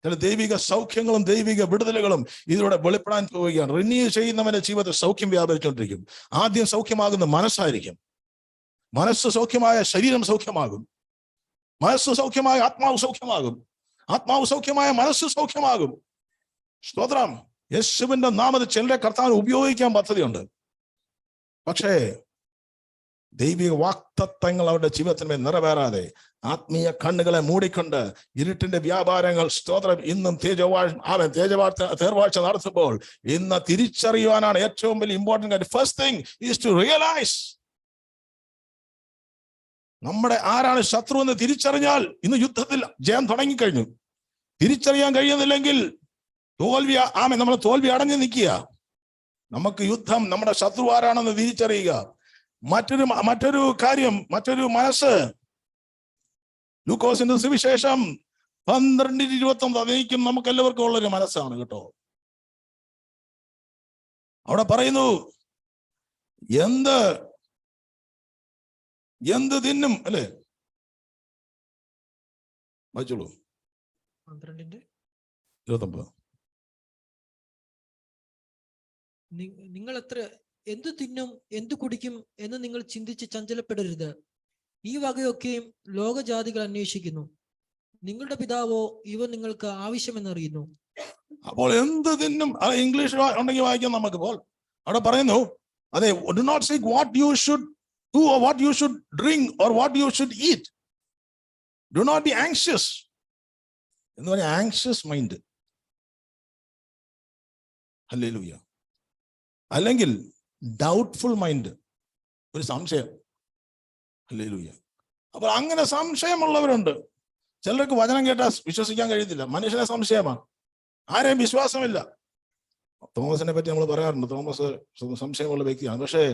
ചില ദൈവിക സൗഖ്യങ്ങളും ദൈവിക വിടുതലുകളും ഇതിലൂടെ വെളിപ്പെടാൻ പോവുകയാണ്. റിന്യൂ ചെയ്യുന്നവന്റെ ജീവിതത്തിൽ സൗഖ്യം വ്യാപരിച്ചുകൊണ്ടിരിക്കും. ആദ്യം സൗഖ്യമാകുന്ന മനസ്സായിരിക്കും. മനസ്സ് സൗഖ്യമായ ശരീരം സൗഖ്യമാകും. മനസ്സ് സൗഖ്യമായ ആത്മാവ് സൗഖ്യമാകും. ആത്മാവ് സൗഖ്യമായ മനസ്സ് സൗഖ്യമാകും. സ്തോത്രം. യേശുവിന്റെ നാമത്തിൽ ചിലരെ കർത്താവിനെ ഉപയോഗിക്കാൻ പദ്ധതിയുണ്ട്. പക്ഷേ ദൈവിക വാക്തത്വങ്ങൾ അവരുടെ ജീവിതത്തിന്മേൽ നിറവേറാതെ ആത്മീയ കണ്ണുകളെ മൂടിക്കൊണ്ട് ഇരുട്ടിന്റെ വ്യാപാരങ്ങൾ സ്തോത്രം ഇന്നും തേർവാഴ്ച നടത്തുമ്പോൾ ഇന്ന് തിരിച്ചറിയുവാനാണ് ഏറ്റവും വലിയ important. First thing is to realize നമ്മുടെ ആരാണ് ശത്രു എന്ന് തിരിച്ചറിഞ്ഞാൽ ഇന്ന് യുദ്ധത്തിൽ ജയം തുടങ്ങിക്കഴിഞ്ഞു. തിരിച്ചറിയാൻ കഴിയുന്നില്ലെങ്കിൽ നമ്മൾ തോൽവി അടഞ്ഞു നിൽക്കുക. നമുക്ക് യുദ്ധം, നമ്മുടെ ശത്രു ആരാണെന്ന് തിരിച്ചറിയുക. മറ്റൊരു കാര്യം, മറ്റൊരു മനസ്സ്. ലൂക്കോസിന്റെ സുവിശേഷം 12:29 അതെനിക്കും നമുക്ക് എല്ലാവർക്കും ഉള്ളൊരു മനസ്സാണ് കേട്ടോ. അവിടെ പറയുന്നു എന്ത് തിന്നും, അല്ലേ? വായിച്ചോളൂ. 12:29. നിങ്ങൾ എന്തു തിന്നും എന്തു കുടിക്കും എന്ന് നിങ്ങൾ ചിന്തിച്ച് ചഞ്ചലപ്പെടരുത്. ഈ വകയൊക്കെയും ലോകജാതികൾ അന്വേഷിക്കുന്നു. നിങ്ങളുടെ പിതാവോ ഇവ നിങ്ങൾക്ക് ആവശ്യമെന്നറിയുന്നു. അപ്പോൾ എന്ത് തിന്നും, ഇംഗ്ലീഷ് ഉണ്ടെങ്കിൽ വായിക്കാം നമുക്ക്. അപ്പോൾ അവിടെ പറയുന്നു, അതെ, do not seek what you should do or what you should drink or what you should eat. Do not be anxious. എന്ന് പറഞ്ഞാൽ ആങ്ഷ്യസ് മൈൻഡ്. ഹല്ലേലൂയ. അല്ലെങ്കിൽ ഡൗട്ട്ഫുൾ മൈൻഡ്, ഒരു സംശയം. ഹല്ലേലൂയ. അപ്പോൾ അങ്ങനെ സംശയമുള്ളവരുണ്ട്. ചിലർക്ക് വചനം കേട്ടാൽ വിശ്വസിക്കാൻ കഴിയത്തില്ല. മനുഷ്യനെ സംശയമാണ്, ആരെയും വിശ്വാസമില്ല. തോമസിനെ പറ്റി നമ്മൾ പറയാറുണ്ട്, തോമസ് സംശയമുള്ള വ്യക്തിയാണ്. പക്ഷേ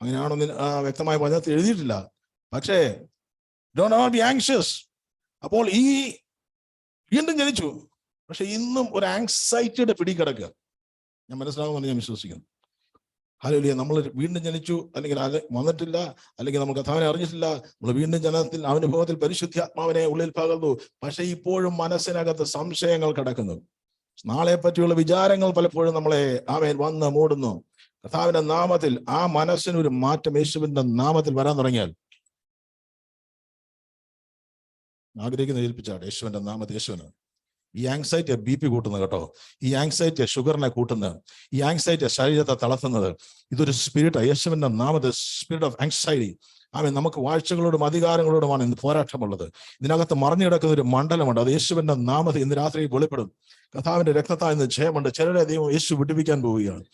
അങ്ങനെയാണോ വ്യക്തമായ വചനത്തിൽ എഴുതിയിട്ടില്ല. പക്ഷേ ഡോണ്ട് നോട്ട് ബി ആങ്ഷ്യസ്. അപ്പോൾ ഈ വീണ്ടും ജനിച്ചു, പക്ഷെ ഇന്നും ഒരു ആങ്സൈറ്റിയുടെ പിടികിടക്കുക. ഞാൻ മനസ്സിലാകുമെന്ന് ഞാൻ വിശ്വസിക്കുന്നു. ഹല്ലേലൂയ. നമ്മൾ വീണ്ടും ജനിച്ചു, അല്ലെങ്കിൽ അത് വന്നിട്ടില്ല, അല്ലെങ്കിൽ നമ്മൾ കർത്താവിനെ അറിഞ്ഞിട്ടില്ല. നമ്മൾ വീണ്ടും ജനനത്തിൽ അനുഭവത്തിൽ പരിശുദ്ധാത്മാവിനെ ഉള്ളിൽ പകർന്നു. പക്ഷെ ഇപ്പോഴും മനസ്സിനകത്ത് സംശയങ്ങൾ കിടക്കുന്നു. നാളെ പറ്റിയുള്ള വിചാരങ്ങൾ പലപ്പോഴും നമ്മളെ വന്ന് മൂടുന്നു. കർത്താവിന്റെ നാമത്തിൽ ആ മനസ്സിനൊരു മാറ്റം യേശുവിന്റെ നാമത്തിൽ വരാൻ തുടങ്ങിയാൽ ആഗ്രഹിക്കുന്ന ഏൽപ്പിച്ചാട്ടെ. യേശുവിന്റെ നാമത്തിൽ. യേശുവിന് ഈ ആങ്സൈറ്റി BP കൂട്ടുന്നത് കേട്ടോ. ഈ ആങ്സൈറ്റി ഷുഗറിനെ കൂട്ടുന്നത്, ഈ ആങ്സൈറ്റി ശരീരത്തെ തളർത്തുന്നത്. ഇതൊരു സ്പിരിറ്റ്, യേശുവിന്റെ നാമത്തിൽ, സ്പിരിറ്റ് ഓഫ് ആങ്സൈറ്റി. നമുക്ക് വാഴ്ചകളോടും അധികാരങ്ങളോടുമാണ് ഇന്ന് പോരാട്ടമുള്ളത്. ഇതിനകത്ത് മറിഞ്ഞു കിടക്കുന്ന ഒരു മണ്ഡലമുണ്ട്. അത് യേശുവിന്റെ നാമത്തിൽ ഇന്ന് രാത്രി വെളിപ്പെടും. കർത്താവിന്റെ രക്തത്താൽ ഇന്ന് ജയമുണ്ട്. ചിലരെ ദൈവം യേശു വിടുവിക്കാൻ പോവുകയാണ്.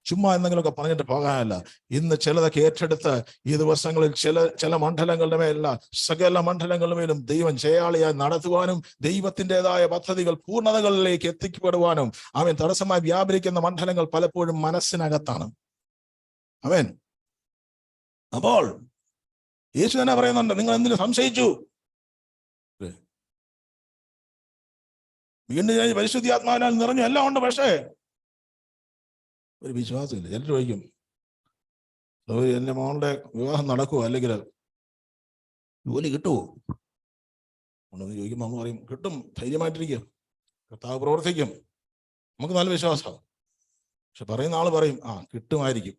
ചുമ്മാ എന്തെങ്കിലുമൊക്കെ പറഞ്ഞിട്ട് പോകാനല്ല. ഇന്ന് ചിലതൊക്കെ ഏറ്റെടുത്ത് ഈ ദിവസങ്ങളിൽ ചില മണ്ഡലങ്ങളുടെ മേലല്ല, സകല മണ്ഡലങ്ങളുടെ മേലും ദൈവം ജയാളിയായി നടത്തുവാനും ദൈവത്തിൻ്റെതായ പദ്ധതികൾ പൂർണ്ണതകളിലേക്ക് എത്തിക്കപ്പെടുവാനും തടസ്സമായി വ്യാപരിക്കുന്ന മണ്ഡലങ്ങൾ പലപ്പോഴും മനസ്സിനകത്താണ്. അപ്പോൾ യേശു തന്നെ പറയുന്നുണ്ട്, നിങ്ങൾ എന്തിനു സംശയിച്ചു? വീണ്ടും ഞാൻ പരിശുദ്ധാത്മാവിനാൽ നിറഞ്ഞു, എല്ലാം ഉണ്ട്, പക്ഷേ ഒരു വിശ്വാസമില്ല. ചിലർ ചോദിക്കും, എൻ്റെ മോളുടെ വിവാഹം നടക്കുമോ, അല്ലെങ്കിൽ ജോലി കിട്ടുമോ ഉണ്ടെന്ന് ചോദിക്കുമ്പോൾ നമ്മൾ പറയും, കിട്ടും, ധൈര്യമായിട്ടിരിക്കും, കർത്താവ് പ്രവർത്തിക്കും. നമുക്ക് നല്ല വിശ്വാസമാണ്. പക്ഷെ പറയുന്ന ആള് പറയും, കിട്ടുമായിരിക്കും,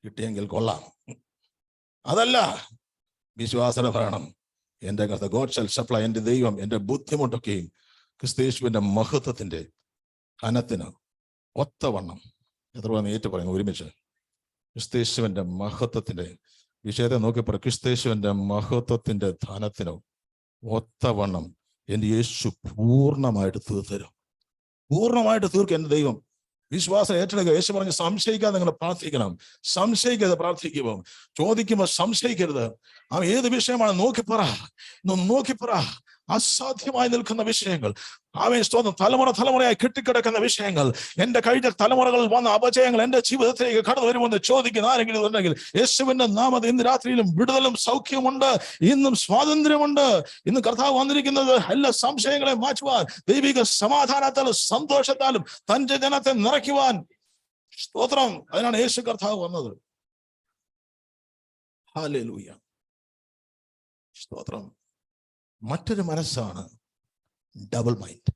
കിട്ടിയെങ്കിൽ കൊള്ളാം. അതല്ല വിശ്വാസന പറയണം. എൻ്റെ കർത്താവ്, ഗോഡ് ഷൽ സപ്ലൈ, എൻ്റെ ദൈവം എൻ്റെ ബുദ്ധിമുട്ടൊക്കെയും ക്രിസ്തയേശുവിന്റെ മഹത്വത്തിന്റെ ഘനത്തിന് ഒത്തവണ്ണം. എത്ര പേർ ഏറ്റു പറയുന്നു ഒരുമിച്ച്? ക്രിസ്തയേശുവിന്റെ മഹത്വത്തിന്റെ വിഷയത്തെ നോക്കി പറയും, ക്രിസ്തയേശുവിന്റെ മഹത്വത്തിന്റെ ധനത്തിന് ഒത്തവണ്ണം എൻ്റെ യേശു പൂർണ്ണമായിട്ട് തീർത്തരും. പൂർണ്ണമായിട്ട് തീർക്കും എൻ്റെ ദൈവം. വിശ്വാസം ഏറ്റെടുക്കുക. യേശു പറഞ്ഞ് സംശയിക്കാതെ നിങ്ങൾ പ്രാർത്ഥിക്കണം. സംശയിക്കാതെ പ്രാർത്ഥിക്കുമോ? ചോദിക്കുമ്പോൾ സംശയിക്കരുത്. ഏത് വിഷയമാണ് നോക്കിപ്പറ. അസാധ്യമായി നിൽക്കുന്ന വിഷയങ്ങൾ, സ്തോത്രം, തലമുറയായി കെട്ടിക്കിടക്കുന്ന വിഷയങ്ങൾ, എൻ്റെ കഴിഞ്ഞ തലമുറകളിൽ വന്ന അപജയങ്ങൾ എൻ്റെ ജീവിതത്തിലേക്ക് കടന്നു വരുമെന്ന് ചോദിക്കുന്ന ആരെങ്കിലും ഉണ്ടെങ്കിൽ യേശുവിന്റെ നാമത്തിൽ ഇന്ന് രാത്രിയിലും വിടുതലും സൗഖ്യമുണ്ട്, ഇന്നും സ്വാതന്ത്ര്യമുണ്ട്. ഇന്ന് കർത്താവ് വന്നിരിക്കുന്നത് എല്ലാ സംശയങ്ങളെ മാറ്റുവാൻ, ദൈവിക സമാധാനത്താലും സന്തോഷത്താലും തന്റെ ജനത്തെ നിറയ്ക്കുവാൻ. സ്തോത്രം. അതിനാണ് യേശു കർത്താവ് വന്നത്. ഹല്ലേലൂയ. സ്തോത്രം. മറ്റൊരു മനസ്സാണ് ഡബിൾ മൈൻഡ്.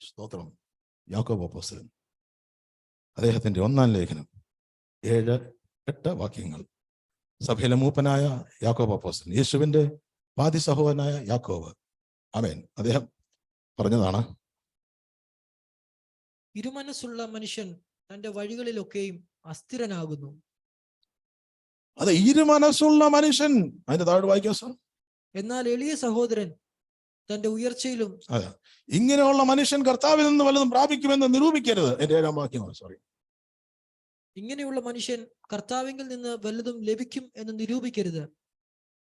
സ്തോത്രം. യാക്കോബ് അപ്പോസ്തലൻ അദ്ദേഹത്തിന്റെ 1-ാം ലേഖനം 7-8 വാക്യങ്ങൾ. സഭയിലെ മൂപ്പനായ യാക്കോബ് അപ്പോസ്തലൻ, യേശുവിന്റെ പാതി സഹോദരനായ യാക്കോബ്, അദ്ദേഹം പറഞ്ഞതാണ്, ഇരുമനസ്സുള്ള മനുഷ്യൻ തന്റെ വഴികളിലൊക്കെയും അസ്ഥിരനാകുന്നു. അതെ, ഇരുമനസ്സുള്ള മനുഷ്യൻ. അതിന്റെ താഴെ വായിക്കാം സാർ. എന്നാൽ എളിയ സഹോദരൻ തന്റെ ഉയർച്ചയിലും. അതെ, ഇങ്ങനെയുള്ള മനുഷ്യൻ കർത്താവിൽ നിന്ന് വല്ലതും പ്രാപിക്കുമെന്ന് നിരൂപിക്കരുത്. എന്റെ 7-ാം വാക്യമാണ്. സോറി. ഇങ്ങനെയുള്ള മനുഷ്യൻ കർത്താവിങ്കിൽ നിന്ന് വല്ലതും ലഭിക്കും എന്ന് നിരൂപിക്കരുത്.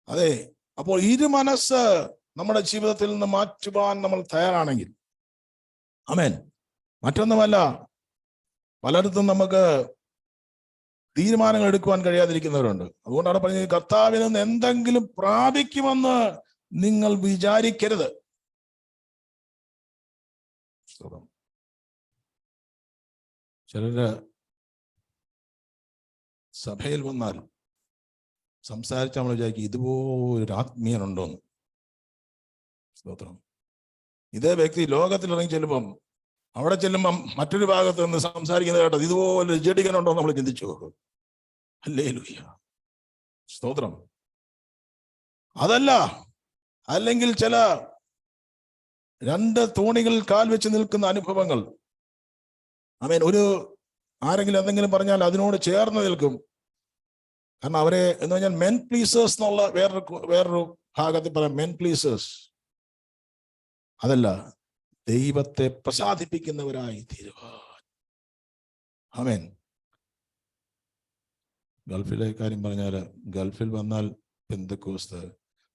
അതെ, അപ്പോൾ ഇരുമനസ്സ് നമ്മുടെ ജീവിതത്തിൽ നിന്ന് മാറ്റുവാൻ നമ്മൾ തയ്യാറാണെങ്കിൽ, മറ്റൊന്നുമല്ല, പലയിടത്തും നമുക്ക് തീരുമാനങ്ങൾ എടുക്കുവാൻ കഴിയാതിരിക്കുന്നവരുണ്ട്. അതുകൊണ്ടാണ് പറഞ്ഞത്, കർത്താവിൽ നിന്ന് എന്തെങ്കിലും പ്രാപിക്കുമെന്ന് നിങ്ങൾ വിചാരിക്കരുത്. ചിലര് സഭയിൽ വന്നാൽ സംസാരിച്ച് നമ്മൾ വിചാരിക്കും ഇതുപോലൊരു ആത്മീയനുണ്ടോന്ന്. സ്തോത്രം. ഇതേ വ്യക്തി ലോകത്തിൽ ഇറങ്ങി ചെല്ലുമ്പം അവിടെ ചെല്ലുമ്പം മറ്റൊരു ഭാഗത്ത് നിന്ന് സംസാരിക്കുന്നത് കേട്ടത് ഇതുപോലെ ജഡികനുണ്ടോ നമ്മൾ ചിന്തിച്ചു നോക്കും. ഹല്ലേലൂയ. സ്തോത്രം. അതല്ല, അല്ലെങ്കിൽ ചില രണ്ട് തോണികളിൽ കാൽ വെച്ച് നിൽക്കുന്ന അനുഭവങ്ങൾ. ആമേൻ. ആരെങ്കിലും എന്തെങ്കിലും പറഞ്ഞാൽ അതിനോട് ചേർന്ന് നിൽക്കും. കാരണം അവരെ എന്ന് പറഞ്ഞാൽ മെൻ പ്ലീസേഴ്സ് എന്നുള്ള വേറൊരു ഭാഗത്തിൽ പറയാം, മെൻ പ്ലീസേഴ്സ്. അതല്ല, ദൈവത്തെ പ്രസാദിപ്പിക്കുന്നവരായി തീരുവാൻ. ആമേൻ. ഗൾഫിലെ കാര്യം പറഞ്ഞാൽ, ഗൾഫിൽ വന്നാൽ പെന്തക്കോസ്ത്,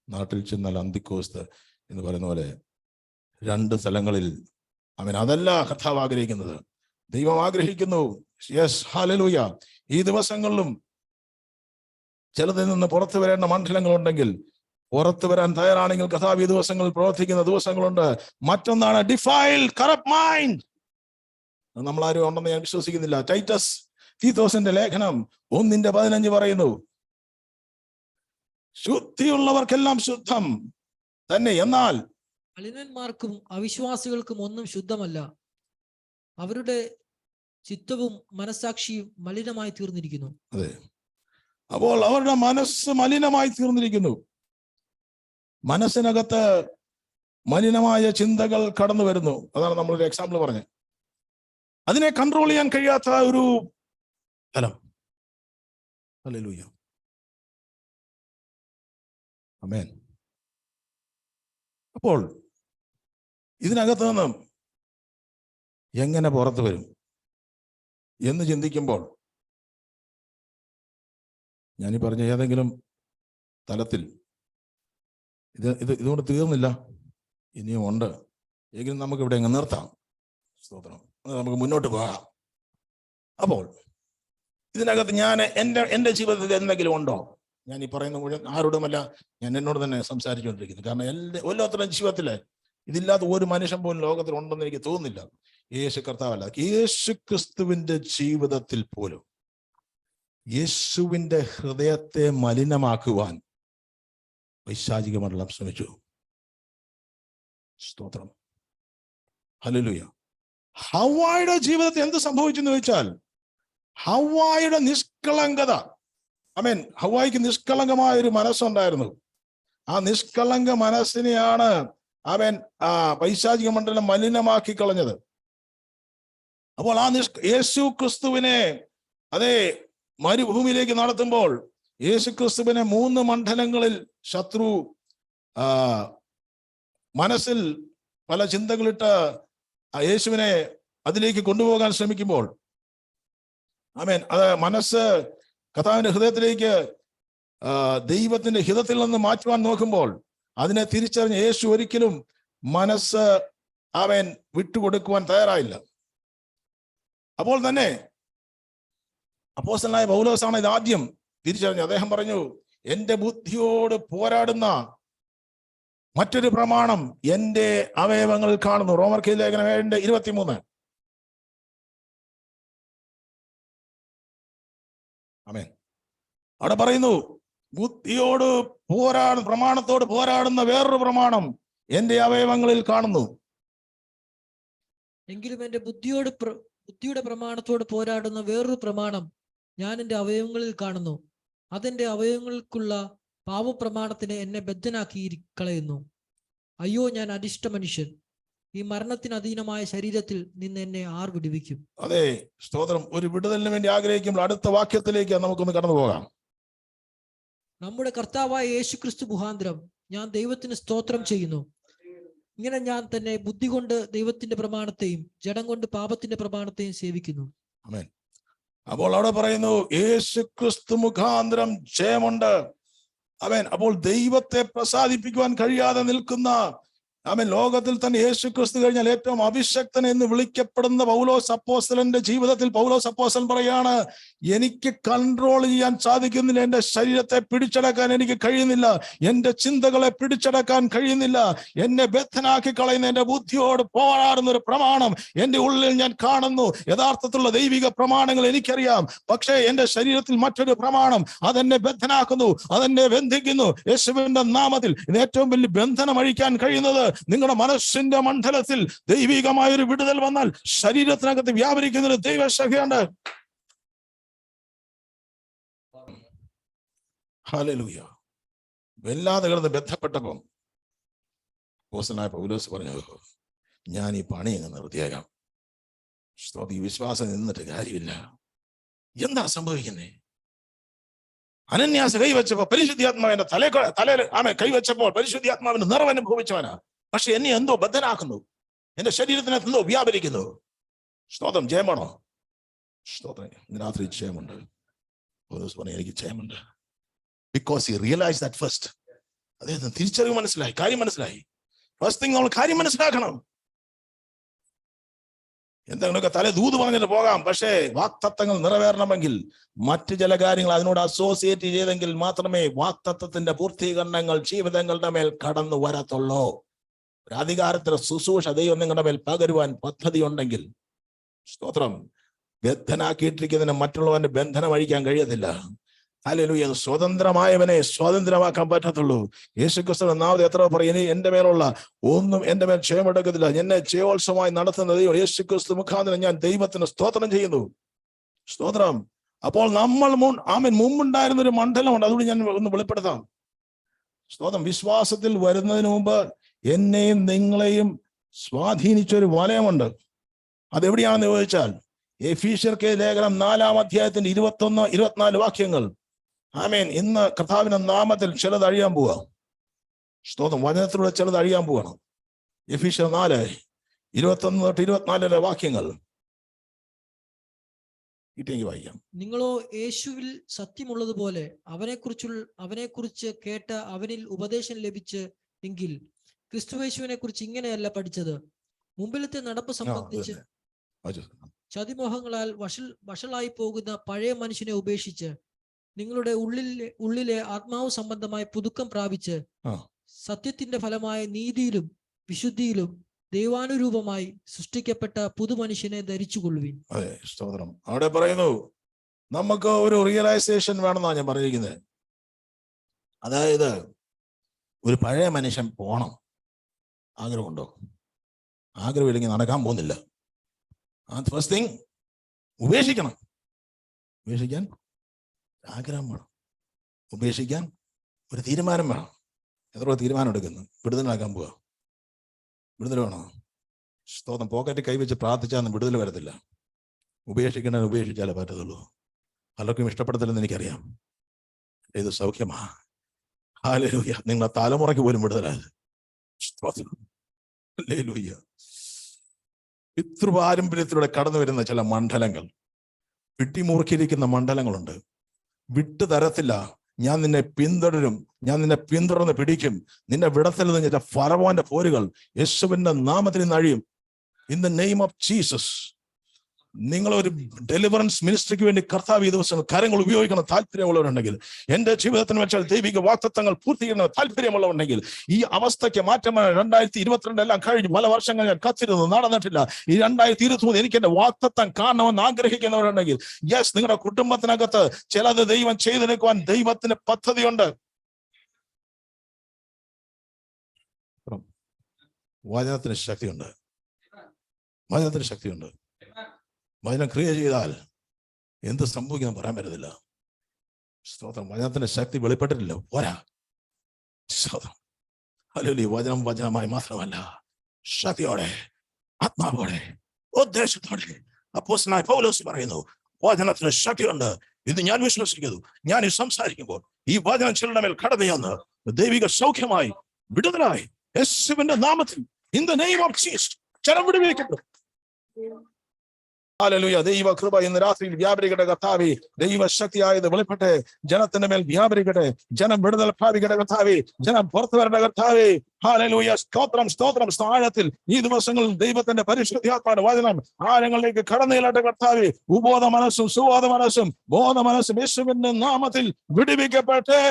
നാട്ടിൽ ചെന്നാൽ അന്തിക്കോസ്ത് എന്ന് പറയുന്ന പോലെ രണ്ട് സ്ഥലങ്ങളിൽ. ആമേൻ. അതല്ല കർത്താവ് ആഗ്രഹിക്കുന്നത്. ദൈവം ആഗ്രഹിക്കുന്നു, യെസ്, ഹല്ലേലൂയ, ഈ ദിവസങ്ങളിലും ചിലതിൽ നിന്ന് പുറത്തു വരേണ്ട മണ്ഡലങ്ങളുണ്ടെങ്കിൽ പുറത്തു വരാൻ തയ്യാറാണെങ്കിൽ കർത്താവ് ഈ ദിവസങ്ങളിൽ പ്രവർത്തിക്കുന്ന ദിവസങ്ങളുണ്ട്. മറ്റൊന്നാണ് ഡിഫൈൽ കറപ്റ്റ് മൈൻഡ്. നമ്മളാരും ഉണ്ടെന്ന് ഞാൻ വിശ്വസിക്കുന്നില്ല. ടൈറ്റസ് തീത്തോസിന്റെ ലേഖനം 1:15 പറയുന്നു, ശുദ്ധിയുള്ളവർക്കെല്ലാം ശുദ്ധം തന്നെ, എന്നാൽ മലിനന്മാർക്കും അവിശ്വാസികൾക്കും ഒന്നും ശുദ്ധമല്ല. അവരുടെ ചിത്തവും മനസാക്ഷിയും മലിനമായി തീർന്നിരിക്കുന്നു. അതെ. അപ്പോൾ അവരുടെ മനസ്സ് മലിനമായി തീർന്നിരിക്കുന്നു. മനസ്സിനകത്ത് മലിനമായ ചിന്തകൾ കടന്നു വരുന്നു. അതാണ് നമ്മളൊരു എക്സാമ്പിൾ പറഞ്ഞത്. അതിനെ കൺട്രോൾ ചെയ്യാൻ കഴിയാത്ത ഒരു തലം. ഹല്ലേലൂയ. ആമേൻ. അപ്പോൾ ഇതിനകത്ത് നിന്ന് എങ്ങനെ പുറത്തു വരും എന്ന് ചിന്തിക്കുമ്പോൾ ഞാനീ പറഞ്ഞ ഏതെങ്കിലും തലത്തിൽ ഇതുകൊണ്ട് തീർന്നില്ല, ഇനിയും ഉണ്ട് എങ്കിലും നമുക്ക് ഇവിടെ അങ്ങ് നിർത്താം. സ്തോത്രം. നമുക്ക് മുന്നോട്ട് പോകാം. അപ്പോൾ ഇതിനകത്ത് ഞാൻ എൻ്റെ ജീവിതത്തിൽ എന്തെങ്കിലും ഉണ്ടോ? ഞാൻ ഈ പറയുന്ന മുഴുവൻ ആരോടുമല്ല, ഞാൻ എന്നോട് തന്നെ സംസാരിച്ചുകൊണ്ടിരിക്കുന്നു. കാരണം എല്ലാത്തരം ജീവിതത്തില് ഇതില്ലാത്ത ഒരു മനുഷ്യൻ പോലും ലോകത്തിൽ ഉണ്ടെന്ന് എനിക്ക് തോന്നുന്നില്ല. യേശു കർത്താവല്ല, യേശു ക്രിസ്തുവിന്റെ ജീവിതത്തിൽ പോലും യേശുവിന്റെ ഹൃദയത്തെ മലിനമാക്കുവാൻ പൈശാചിക മണ്ഡലം ശ്രമിച്ചു. സ്തോത്രം. ഹല്ലേലൂയ. ഹവ്വായുടെ ജീവിതത്തിൽ എന്ത് സംഭവിച്ചു എന്ന് ചോദിച്ചാൽ, ഹവ്വായുടെ നിഷ്കളങ്കത. ആമേൻ. ഹവ്വായ്ക്ക് നിഷ്കളങ്കമായ ഒരു മനസ്സുണ്ടായിരുന്നു. ആ നിഷ്കളങ്ക മനസ്സിനെയാണ് അവൻ പൈശാചിക മണ്ഡലം മലിനമാക്കി കളഞ്ഞത്. അപ്പോൾ യേശു ക്രിസ്തുവിനെ അതേ മരുഭൂമിയിലേക്ക് നടത്തുമ്പോൾ യേശു ക്രിസ്തുവിനെ 3 മണ്ഡലങ്ങളിൽ ശത്രു മനസ്സിൽ പല ചിന്തകളിട്ട് യേശുവിനെ അതിലേക്ക് കൊണ്ടുപോകാൻ ശ്രമിക്കുമ്പോൾ, ആമേൻ, അത് മനസ്സ് കർത്താവിന്റെ ഹൃദയത്തിലേക്ക് ദൈവത്തിന്റെ ഹിതത്തിൽ നിന്ന് മാറ്റുവാൻ നോക്കുമ്പോൾ അതിനെ തിരിച്ചറിഞ്ഞ യേശു ഒരിക്കലും മനസ്സ് അവൻ വിട്ടുകൊടുക്കുവാൻ തയ്യാറായില്ല. അപ്പോൾ തന്നെ അപ്പോസ്തലനായ പൗലോസാണ് ഇത് ആദ്യം തിരിച്ചറിഞ്ഞു. അദ്ദേഹം പറഞ്ഞു, എന്റെ ബുദ്ധിയോട് പോരാടുന്ന മറ്റൊരു പ്രമാണം എന്റെ അവയവങ്ങളിൽ കാണുന്നു. റോമർക്ക് ലേഖനം 7:23. ആമേൻ. അവിടെ പറയുന്നു, ബുദ്ധിയോട് പ്രമാണത്തോട് പോരാടുന്ന വേറൊരു പ്രമാണം എന്റെ അവയവങ്ങളിൽ കാണുന്നു. എങ്കിലും എന്റെ ബുദ്ധിയുടെ പ്രമാണത്തോട് പോരാടുന്ന വേറൊരു പ്രമാണം ഞാൻ എന്റെ അവയവങ്ങളിൽ കാണുന്നു. അതെന്റെ അവയവങ്ങൾക്കുള്ള പാപപ്രമാണത്തിന് എന്നെ ബദ്ധനാക്കി കളയുന്നു. അയ്യോ, ഞാൻ അരിഷ്ട മനുഷ്യൻ, ഈ മരണത്തിന് അധീനമായ ശരീരത്തിൽ നിന്ന് എന്നെ ആർ വിടുവിക്കും? അതെ, സ്തോത്രം. ഒരു വിടുതലിന് വേണ്ടി ആഗ്രഹിക്കുമ്പോൾ അടുത്ത വാക്യത്തിലേക്ക് നമുക്കൊന്ന് കടന്നു പോകാം. നമ്മുടെ കർത്താവായ യേശുക്രിസ്തു മുഖാന്തരം ഞാൻ ദൈവത്തിന് സ്തോത്രം ചെയ്യുന്നു. ഇങ്ങനെ ഞാൻ തന്നെ ബുദ്ധി കൊണ്ട് ദൈവത്തിന്റെ പ്രമാണത്തെയും ജഡം കൊണ്ട് പാപത്തിന്റെ പ്രമാണത്തെയും സേവിക്കുന്നു. ആമേൻ. അപ്പോൾ അവിടെ പറയുന്നു, യേശുക്രിസ്തു മുഖാന്തരം ജയമുണ്ട്. ആമേൻ. അപ്പോൾ ദൈവത്തെ പ്രസാദിപ്പിക്കുവാൻ കഴിയാതെ നിൽക്കുന്ന ആമേൻ. ലോകത്തിൽ തന്നെ യേശു ക്രിസ്തു കഴിഞ്ഞാൽ ഏറ്റവും അഭിഷക്തൻ എന്ന് വിളിക്കപ്പെടുന്ന പൗലോസ് അപ്പോസ്തലന്റെ ജീവിതത്തിൽ പൗലോസ് അപ്പോസ്തലൻ പറയാണ്, എനിക്ക് കൺട്രോൾ ചെയ്യാൻ സാധിക്കുന്നില്ല, എന്റെ ശരീരത്തെ പിടിച്ചടക്കാൻ എനിക്ക് കഴിയുന്നില്ല, എന്റെ ചിന്തകളെ പിടിച്ചടക്കാൻ കഴിയുന്നില്ല, എന്നെ ബദ്ധനാക്കി കളയുന്ന എന്റെ ബുദ്ധിയോട് പോരാടുന്ന ഒരു പ്രമാണം എന്റെ ഉള്ളിൽ ഞാൻ കാണുന്നു. യഥാർത്ഥത്തിലുള്ള ദൈവിക പ്രമാണങ്ങൾ എനിക്കറിയാം, പക്ഷേ എന്റെ ശരീരത്തിൽ മറ്റൊരു പ്രമാണം അതെന്നെ ബദ്ധനാക്കുന്നു, അതെന്നെ ബന്ധിക്കുന്നു. യേശുവിന്റെ നാമത്തിൽ ഇത് ഏറ്റവും വലിയ ബന്ധനം അഴിക്കാൻ കഴിയുന്നത് നിങ്ങളുടെ മനസ്സിന്റെ മണ്ഡലത്തിൽ ദൈവികമായ ഒരു വിടുതൽ വന്നാൽ ശരീരത്തിനകത്ത് വ്യാപരിക്കുന്ന ഒരു ദൈവശക്തിയുണ്ട്. ഹല്ലേലൂയ. വല്ലാതെ കിടന്ന് ബന്ധപ്പെട്ടപ്പം അപ്പോസ്തലനായ പൗലോസ് പറഞ്ഞു, ഞാൻ ഈ പണി അങ്ങ് നിർത്തിയേക്കാം. ഈ വിശ്വാസം നിന്നിട്ട് കാര്യമില്ല. എന്താ സംഭവിക്കുന്നേ? അനന്യാസ് കൈവച്ചപ്പോ പരിശുദ്ധാത്മാവിന്റെ തലയിൽ കൈവച്ചപ്പോൾ പരിശുദ്ധാത്മാവിന്റെ നിറവനുഭവിച്ചവനാ. പക്ഷെ എന്നെ എന്തോ ബദ്ധനാക്കുന്നു, എന്റെ ശരീരത്തിനകത്ത് എന്തോ വ്യാപരിക്കുന്നു. സ്തോത്രം. ജയമാണോ? സ്തോത്രം. ഇന്ന് രാത്രി ജയമുണ്ട്. എനിക്ക് ജയമുണ്ട്. Because he realise that first. അദ്ദേഹത്തിന് തിരിച്ചറിവ് മനസ്സിലായി, കാര്യം മനസ്സിലായി. ഫസ്റ്റ് തിങ് നമ്മൾ കാര്യം മനസ്സിലാക്കണം. എന്തെങ്കിലുമൊക്കെ തല ദൂത് പറഞ്ഞിട്ട് പോകാം, പക്ഷേ വാക്തത്വങ്ങൾ നിറവേറണമെങ്കിൽ മറ്റു ചില കാര്യങ്ങൾ അതിനോട് അസോസിയേറ്റ് ചെയ്തെങ്കിൽ മാത്രമേ വാക്തത്വത്തിന്റെ പൂർത്തീകരണങ്ങൾ ജീവിതങ്ങളുടെ മേൽ കടന്നു വരത്തുള്ളൂ. ഒരു അധികാരത്തിന് ശുശ്രൂഷ ദൈവം നിങ്ങളുടെ മേൽ പകരുവാൻ പദ്ധതി ഉണ്ടെങ്കിൽ, സ്തോത്രം, ബന്ധനാക്കിയിട്ടിരിക്കുന്നതിന് മറ്റുള്ളവന്റെ ബന്ധനം അഴിക്കാൻ കഴിയത്തില്ല. ഹല്ലേലൂയ. സ്വതന്ത്രമായവനെ സ്വാതന്ത്ര്യമാക്കാൻ പറ്റത്തുള്ളൂ. യേശുക്രിസ്തു ഒന്നാമത് എത്ര പറയും, ഇനി എന്റെ മേലുള്ള ഒന്നും എന്റെ മേൽ ക്ഷയമെടുക്കത്തില്ല, എന്നെ ജയോത്സവമായി നടത്തുന്ന ദൈവം യേശുക്രിസ്തു മുഖാന്തരം ഞാൻ ദൈവത്തിന് സ്തോത്രം ചെയ്യുന്നു. സ്തോത്രം. അപ്പോൾ നമ്മൾ മുമ്പുണ്ടായിരുന്ന ഒരു മണ്ഡലമുണ്ട്, അതുകൊണ്ട് ഞാൻ ഒന്ന് വെളിപ്പെടുത്താം. സ്തോത്രം. വിശ്വാസത്തിൽ വരുന്നതിന് മുമ്പ് എന്നെയും നിങ്ങളെയും സ്വാധീനിച്ചൊരു വലയമുണ്ട്. അതെവിടെയാണെന്ന് ചോദിച്ചാൽ എഫീഷ്യർക്ക് ലേഖനം 4-ാം അധ്യായത്തിന്റെ 21-24 വാക്യങ്ങൾ. ആമേൻ. ഇന്ന് കർത്താവിന്റെ നാമത്തിൽ ചിലത് അഴിയാൻ പോവാ. സ്തോത്രം. വചനത്തിലൂടെ ചിലത് അഴിയാൻ പോവാണ്. എഫീഷ്യർ 4:21-24 വാക്യങ്ങൾ കിട്ടിയെങ്കിൽ വായിക്കാം. നിങ്ങളോ യേശുവിൽ സത്യമുള്ളതുപോലെ അവനെക്കുറിച്ച് കേട്ട് അവനിൽ ഉപദേശം ലഭിച്ച് എങ്കിൽ ക്രിസ്തുയേശുവിനെ കുറിച്ച് ഇങ്ങനെയല്ല പഠിച്ചത്. മുമ്പിലത്തെ നടപ്പ് സംബന്ധിച്ച് ചതിമോഹങ്ങളാൽ വഷളായി പോകുന്ന പഴയ മനുഷ്യനെ ഉപേക്ഷിച്ച് നിങ്ങളുടെ ഉള്ളിലെ ആത്മാവ് സംബന്ധമായ പുതുക്കം പ്രാപിച്ച് സത്യത്തിന്റെ ഫലമായ നീതിയിലും വിശുദ്ധിയിലും ദൈവാനുരൂപമായി സൃഷ്ടിക്കപ്പെട്ട പുതുമനുഷ്യനെ ധരിച്ചുകൊള്ളുവിൻ. അതെ. സ്തോത്രം. അവിടെ പറയുന്നു നമുക്ക് ഒരു റിയലൈസേഷൻ വേണമെന്നാണ് ഞാൻ പറഞ്ഞിരിക്കുന്നത്. അതായത് ഒരു പഴയ മനുഷ്യൻ പോണം. ആഗ്രഹമുണ്ടോ? ആഗ്രഹമില്ലെങ്കിൽ നടക്കാൻ പോകുന്നില്ല. ഫസ്റ്റ് തിങ് ഉപേക്ഷിക്കണം. ഉപേക്ഷിക്കാൻ ആഗ്രഹം വേണം. ഉപേക്ഷിക്കാൻ ഒരു തീരുമാനം വേണം. എത്ര തീരുമാനം എടുക്കുന്നു? വിടുതലാക്കാൻ പോവാ. വിടുതൽ വേണോ? സ്തോത്രം. പോക്കറ്റ് കൈവച്ച് പ്രാർത്ഥിച്ചാൽ വിടുതൽ വരത്തില്ല. ഉപേക്ഷിക്കണേ ഉപേക്ഷിച്ചാലേ പറ്റത്തുള്ളൂ. പലർക്കും ഇഷ്ടപ്പെടത്തില്ലെന്ന് എനിക്കറിയാം. ഇത് സൗഖ്യമാ. ഹല്ലേലൂയ. നിങ്ങളെ തലമുറയ്ക്ക് പോലും വിടുതലായത്. ഹല്ലേലൂയ. പിതൃപാരമ്പര്യത്തിലൂടെ കടന്നു വരുന്ന ചില മണ്ഡലങ്ങൾ, പിട്ടിമുറുക്കിയിരിക്കുന്ന മണ്ഡലങ്ങളുണ്ട്. വിട്ടു തരത്തില്ല. ഞാൻ നിന്നെ പിന്തുടരും, ഞാൻ നിന്നെ പിന്തുടർന്ന് പിടിക്കും, നിന്നെ വിടത്തിൽ നിന്ന് ഫറവോന്റെ പോരുകൾ യേശുവിന്റെ നാമത്തിൽ നിന്ന് അഴിയും. In the name of Jesus. നിങ്ങളൊരു ഡെലിവറൻസ് മിനിസ്ട്രിക്ക് വേണ്ടി കർത്താവ് ഈ ദിവസം കരങ്ങൾ ഉപയോഗിക്കണം താല്പര്യമുള്ളവരുണ്ടെങ്കിൽ, എന്റെ ജീവിതത്തിന് വെച്ചാൽ ദൈവിക വാക്തത്വങ്ങൾ പൂർത്തീകരണ താല്പര്യമുള്ളവരുണ്ടെങ്കിൽ, ഈ അവസ്ഥയ്ക്ക് മാറ്റം 2022 എല്ലാം കഴിഞ്ഞ് പല വർഷങ്ങൾ ഞാൻ കത്തിരുന്നു, നടന്നിട്ടില്ല. ഈ 2023 എനിക്ക് എന്റെ വാക്തത്വം കാണണമെന്ന് ആഗ്രഹിക്കുന്നവരുണ്ടെങ്കിൽ, യെസ്, നിങ്ങളുടെ കുടുംബത്തിനകത്ത് ചിലത് ദൈവം ചെയ്തെടുക്കുവാൻ ദൈവത്തിന് പദ്ധതിയുണ്ട്. വചനത്തിന് ശക്തിയുണ്ട്. വചനത്തിന് ശക്തിയുണ്ട്. വചനം ക്രിയ ചെയ്താൽ എന്ത് സംഭവിക്കാൻ പറയാൻ പറ്റത്തില്ല. സ്തോത്രം. വചനത്തിന്റെ ശക്തി വെളിപ്പെട്ടിട്ടില്ല, പോരാ. സ്തോത്രം. ഹല്ലേലൂയ. വചനം വചനമായി മാത്രമല്ല, ശക്തിയോടെ, ആത്മാവോടെ, ഉദ്ദേശത്തോടെ. അപ്പോസ്തലനായ പൗലോസ് പറയുന്നു, വചനത്തിന് ശക്തിയുണ്ട്. ഇത് ഞാൻ വിശ്വസിക്കുന്നു. ഞാൻ ഈ സംസാരിക്കുമ്പോൾ ഈ വചനം ചിലരുടെ മേൽ കടന്നു ദൈവിക സൗഖ്യമായി, വിടുതലായി, യേശുവിന്റെ നാമത്തിൽ, in the name of Jesus, ചില വിടുവിക്കപ്പെടും. ഹല്ലേലൂയ. ദൈവകൃപ ഇന്ന് രാത്രിയിൽ വ്യാപരിക്കട്ടെ കർത്താവേ. ദൈവശക്തിയായത് വെളിപ്പെട്ട് ജനത്തിന്റെ മേൽ വ്യാപരിക്കട്ടെ. ജനം വിടുതൽ പ്രാപിക്കട്ടെ കർത്താവേ. ജനം പുറത്തു വരട്ടെ കർത്താവേ. ഹല്ലേലൂയ. സ്തോത്രം സ്തോത്രം. ആഴത്തിൽ ഈ ദിവസങ്ങളിൽ ദൈവത്തിന്റെ പരിശുദ്ധാത്മാവിന്റെ വചനം ആഴങ്ങളിലേക്ക് കടന്നു ചെല്ലട്ടെ കർത്താവേ. ഉബോധ മനസ്സും സുബോധ മനസ്സും ബോധ മനസ്സും യേശുവിന്റെ നാമത്തിൽ വിടുവിക്കട്ടെ.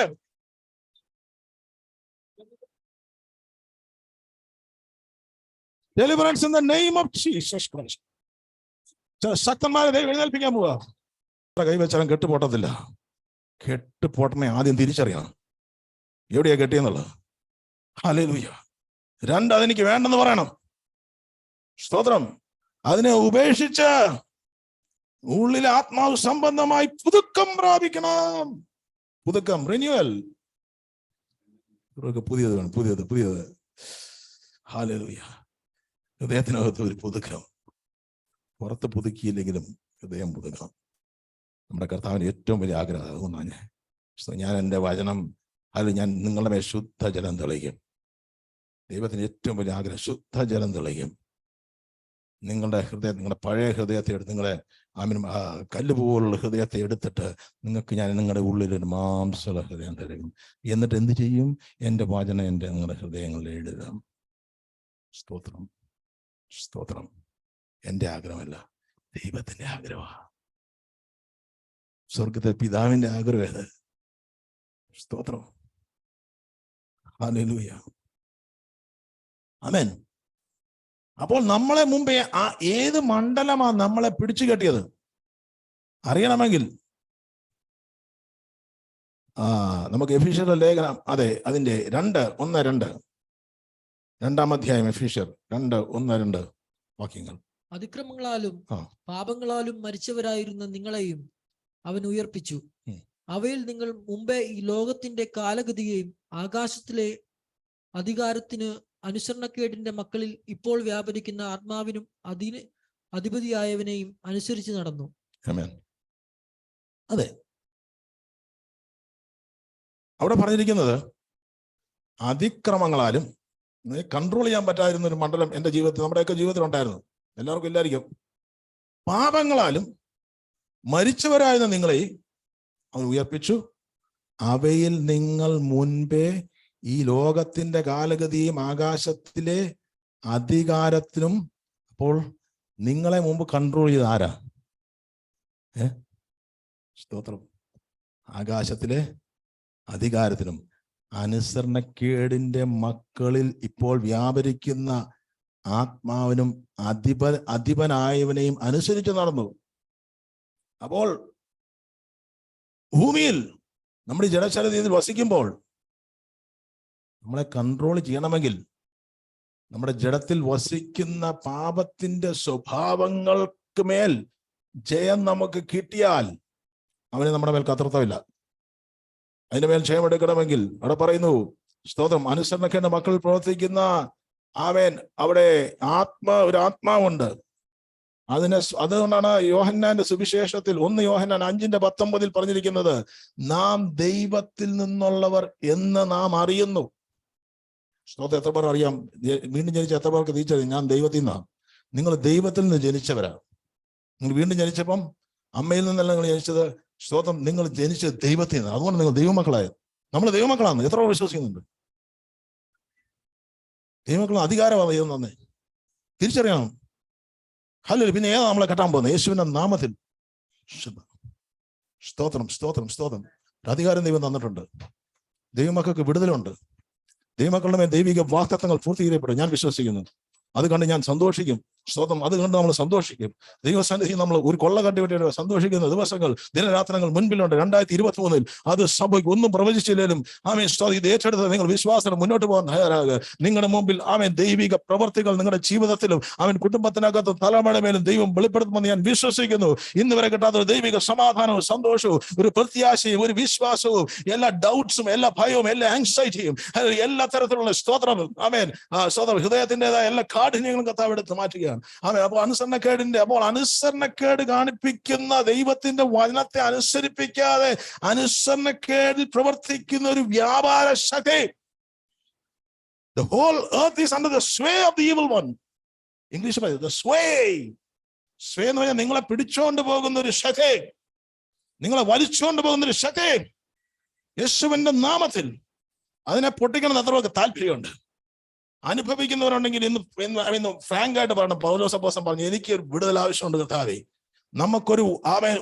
Deliverance in the name of Jesus Christ. ചില ശക്തന്മാരെ ദൈവം എഴുന്നേൽപ്പിക്കാൻ പോവാ. കൈവച്ചാലും കെട്ടുപൊട്ടത്തില്ല. കെട്ടുപൊട്ടനെ ആദ്യം തിരിച്ചറിയണം, എവിടെയാ കെട്ടിയെന്നുള്ളത്. ഹല്ലേലൂയ. 2, അതെനിക്ക് വേണ്ടെന്ന് പറയണം. സ്തോത്രം. അതിനെ ഉപേക്ഷിച്ച് ഉള്ളിലെ ആത്മാവ് സംബന്ധമായി പുതുക്കം പ്രാപിക്കണം. പുതുക്കം, റിന്യൂവൽ. പുതിയത് വേണം, പുതിയത്. ഹല്ലേലൂയ. ഹൃദയത്തിനകത്ത് ഒരു പുതുക്കം. പുറത്ത് പുതുക്കിയില്ലെങ്കിലും ഹൃദയം പുതുക്കണം. നമ്മുടെ കർത്താവിന് ഏറ്റവും വലിയ ആഗ്രഹം. അതുകൊണ്ടാണ് ഞാൻ എൻ്റെ വചനം ഞാൻ നിങ്ങളുടെ മേൽ ശുദ്ധജലം തെളിയും. ദൈവത്തിന് ഏറ്റവും വലിയ ആഗ്രഹം ശുദ്ധജലം തെളിയും. നിങ്ങളുടെ ഹൃദയം, നിങ്ങളുടെ പഴയ ഹൃദയത്തെ എടുത്ത്, നിങ്ങളെ കല്ലുപോലുള്ള ഹൃദയത്തെ എടുത്തിട്ട് നിങ്ങൾക്ക് ഞാൻ നിങ്ങളുടെ ഉള്ളിലൊരു മാംസമുള്ള ഹൃദയം തരും. എന്നിട്ട് എന്ത് ചെയ്യും? എൻ്റെ വചനം നിങ്ങളുടെ ഹൃദയങ്ങളിൽ എഴുതാം. സ്തോത്രം സ്തോത്രം. എൻ്റെ ആഗ്രഹമല്ല, ദൈവത്തിന്റെ ആഗ്രഹമാണ്. സ്വർഗത്തെ പിതാവിന്റെ ആഗ്രഹം ഏത്? സ്തോത്രം. ഹല്ലേലൂയ. ആമേൻ. അപ്പോൾ നമ്മളെ മുമ്പേ ഏത് മണ്ഡലമാണ് നമ്മളെ പിടിച്ചു കെട്ടിയത് അറിയണമെങ്കിൽ നമുക്ക് എഫീഷ്യരുടെ ലേഖനം, അതെ, അതിന്റെ 2:1-2 2-ാം അധ്യായം, എഫീഷ്യർ 2:1-2 വാക്യങ്ങൾ. അതിക്രമങ്ങളാലും പാപങ്ങളാലും മരിച്ചവരായിരുന്ന നിങ്ങളെയും അവൻ ഉയർപ്പിച്ചു. അവയിൽ നിങ്ങൾ മുമ്പേ ഈ ലോകത്തിന്റെ കാലഗതിയെയും ആകാശത്തിലെ അധികാരത്തിന് അനുസരണക്കേടിന്റെ മക്കളിൽ ഇപ്പോൾ വ്യാപരിക്കുന്ന ആത്മാവിനും അതിന് അധിപതിയായവനെയും അനുസരിച്ച് നടന്നു. അതെ, അവിടെ പറഞ്ഞിരിക്കുന്നത് അതിക്രമങ്ങളാലും കൺട്രോൾ ചെയ്യാൻ പറ്റാതിരുന്ന ഒരു മണ്ഡലം എൻ്റെ ജീവിതത്തിൽ, നമ്മുടെയൊക്കെ ജീവിതത്തിൽ ഉണ്ടായിരുന്നു. എല്ലാവർക്കും ഇല്ലായിരിക്കും. പാപങ്ങളാലും മരിച്ചവരായിരുന്ന നിങ്ങളെ അവൻ ഉയർപ്പിച്ചു. അവയിൽ നിങ്ങൾ മുൻപേ ഈ ലോകത്തിന്റെ കാലഗതിയും ആകാശത്തിലെ അധികാരത്തിനും, അപ്പോൾ നിങ്ങളെ മുമ്പ് കൺട്രോൾ ചെയ്ത് ആരാ? സ്തോത്രം. ആകാശത്തിലെ അധികാരത്തിനും അനുസരണക്കേടിന്റെ മക്കളിൽ ഇപ്പോൾ വ്യാപരിക്കുന്ന ആത്മാവിനും അധിപനായവനെയും അനുസരിച്ച് നടന്നു. അപ്പോൾ ഭൂമിയിൽ നമ്മുടെ ജഡശരീരത്തിൽ വസിക്കുമ്പോൾ നമ്മളെ കൺട്രോൾ ചെയ്യണമെങ്കിൽ നമ്മുടെ ജഡത്തിൽ വസിക്കുന്ന പാപത്തിന്റെ സ്വഭാവങ്ങൾക്ക് മേൽ ജയം നമുക്ക് കിട്ടിയാൽ അവന് നമ്മുടെ മേൽ കർത്തൃത്വമില്ല. അതിന്റെ മേൽ ജയം എടുക്കണമെങ്കിൽ അവിടെ പറയുന്നു, സ്തോത്രം, അനുസരണക്കേണ്ട മക്കളിൽ പ്രവർത്തിക്കുന്ന അവിടെ ഒരു ആത്മാവുണ്ട്. അതുകൊണ്ടാണ് യോഹന്നാന്റെ സുവിശേഷത്തിൽ 1 യോഹന്നാൻ 5:19 പറഞ്ഞിരിക്കുന്നത്, നാം ദൈവത്തിൽ നിന്നുള്ളവർ എന്ന് നാം അറിയുന്നു. സ്തോത്രം. എത്ര പേർ അറിയാം? വീണ്ടും ജനിച്ച എത്ര പേർക്ക് തിരിച്ചറിയാം ഞാൻ ദൈവത്തിൽ നിന്നാണ്? നിങ്ങൾ ദൈവത്തിൽ നിന്ന് ജനിച്ചവരാ. നിങ്ങൾ വീണ്ടും ജനിച്ചപ്പം അമ്മയിൽ നിന്നല്ല നിങ്ങൾ ജനിച്ചത്. സ്തോത്രം. നിങ്ങൾ ജനിച്ചത് ദൈവത്തിൽ നിന്ന്. അതുകൊണ്ട് നിങ്ങൾ ദൈവമക്കളായത്. നമ്മൾ ദൈവമക്കളാണ്. എത്ര പേർ വിശ്വസിക്കുന്നുണ്ട്? ദൈവമക്കളും അധികാരമാണ് ദൈവം തന്നെ തിരിച്ചറിയണം. ഹല്ലേലൂയ. പിന്നെ ഏതാ നമ്മളെ കെട്ടാൻ പോകുന്നത്? യേശുവിന്റെ നാമത്തിൽ. സ്തോത്രം സ്തോത്രം സ്തോത്രം. അധികാരം ദൈവം തന്നിട്ടുണ്ട്. ദൈവമക്കൾക്ക് വിടുതലുണ്ട്. ദൈവമക്കളുടെ മേൽ ദൈവിക വാഗ്ദത്തങ്ങൾ പൂർത്തീകരിക്കപ്പെടും. ഞാൻ വിശ്വസിക്കുന്നു. അത് കണ്ട് ഞാൻ സന്തോഷിക്കും. സ്തോത്രം. അത് കണ്ട് നമ്മൾ സന്തോഷിക്കും. ദൈവസന്നിധി നമ്മൾ ഒരു കൊള്ള കണ്ടുപിടിയുടെ സന്തോഷിക്കുന്ന ദിവസങ്ങൾ, ദിനരാത്രങ്ങൾ മുൻപിലുണ്ട്. 2023 അത് സംഭവിക്കും. ഒന്നും പ്രവചിച്ചില്ലേലും ഇത് ഏറ്റെടുത്ത് നിങ്ങൾ വിശ്വാസം മുന്നോട്ട് പോകാൻ തയ്യാറാകുക. നിങ്ങളുടെ മുമ്പിൽ ദൈവിക പ്രവർത്തികൾ നിങ്ങളുടെ ജീവിതത്തിലും കുടുംബത്തിനകത്തും തലമുറമേലും ദൈവം വെളിപ്പെടുത്തുമെന്ന് ഞാൻ വിശ്വസിക്കുന്നു. ഇന്ന് വരെ കിട്ടാത്ത ഒരു ദൈവിക സമാധാനവും സന്തോഷവും ഒരു പ്രത്യാശയും ഒരു വിശ്വാസവും എല്ലാ ഡൗട്ട്സും എല്ലാ ഭയവും എല്ലാ ആങ്സൈറ്റിയും എല്ലാ തരത്തിലുള്ള സ്തോത്രം സ്തോത്രം ഹൃദയത്തിൻ്റെതായ എല്ലാ കാഠിന്യങ്ങളും കർത്താവ് എടുത്ത് മാറ്റുകയാണ്. അപ്പോൾ അനുസരണക്കേട് കാണിപ്പിക്കുന്ന ദൈവത്തിന്റെ വചനത്തെ അനുസരിപ്പിക്കാതെ അനുസരണക്കേടിൽ പ്രവർത്തിക്കുന്ന ഒരു വ്യാപാര ശക്തി. The whole earth is under the sway of the evil one. English, the sway. സ്വേ എന്ന് പറഞ്ഞാൽ നിങ്ങളെ പിടിച്ചോണ്ട് പോകുന്ന ഒരു ശക്തി, നിങ്ങളെ വലിച്ചുകൊണ്ട് പോകുന്ന ഒരു ശക്തി യേശുവിന്റെ നാമത്തിൽ അതിനെ പൊട്ടിക്കണം. അത്രയൊക്കെ താല്പര്യമുണ്ട്. അനുഭവിക്കുന്നവരുണ്ടെങ്കിൽ ഇന്ന് ഫ്രാങ്ക് ആയിട്ട് പറഞ്ഞു, പൗലോസ് അപ്പോസ്തലൻ പറഞ്ഞു, എനിക്ക് ഒരു വിടുതൽ ആവശ്യമുണ്ട് കർത്താവേ. നമുക്കൊരു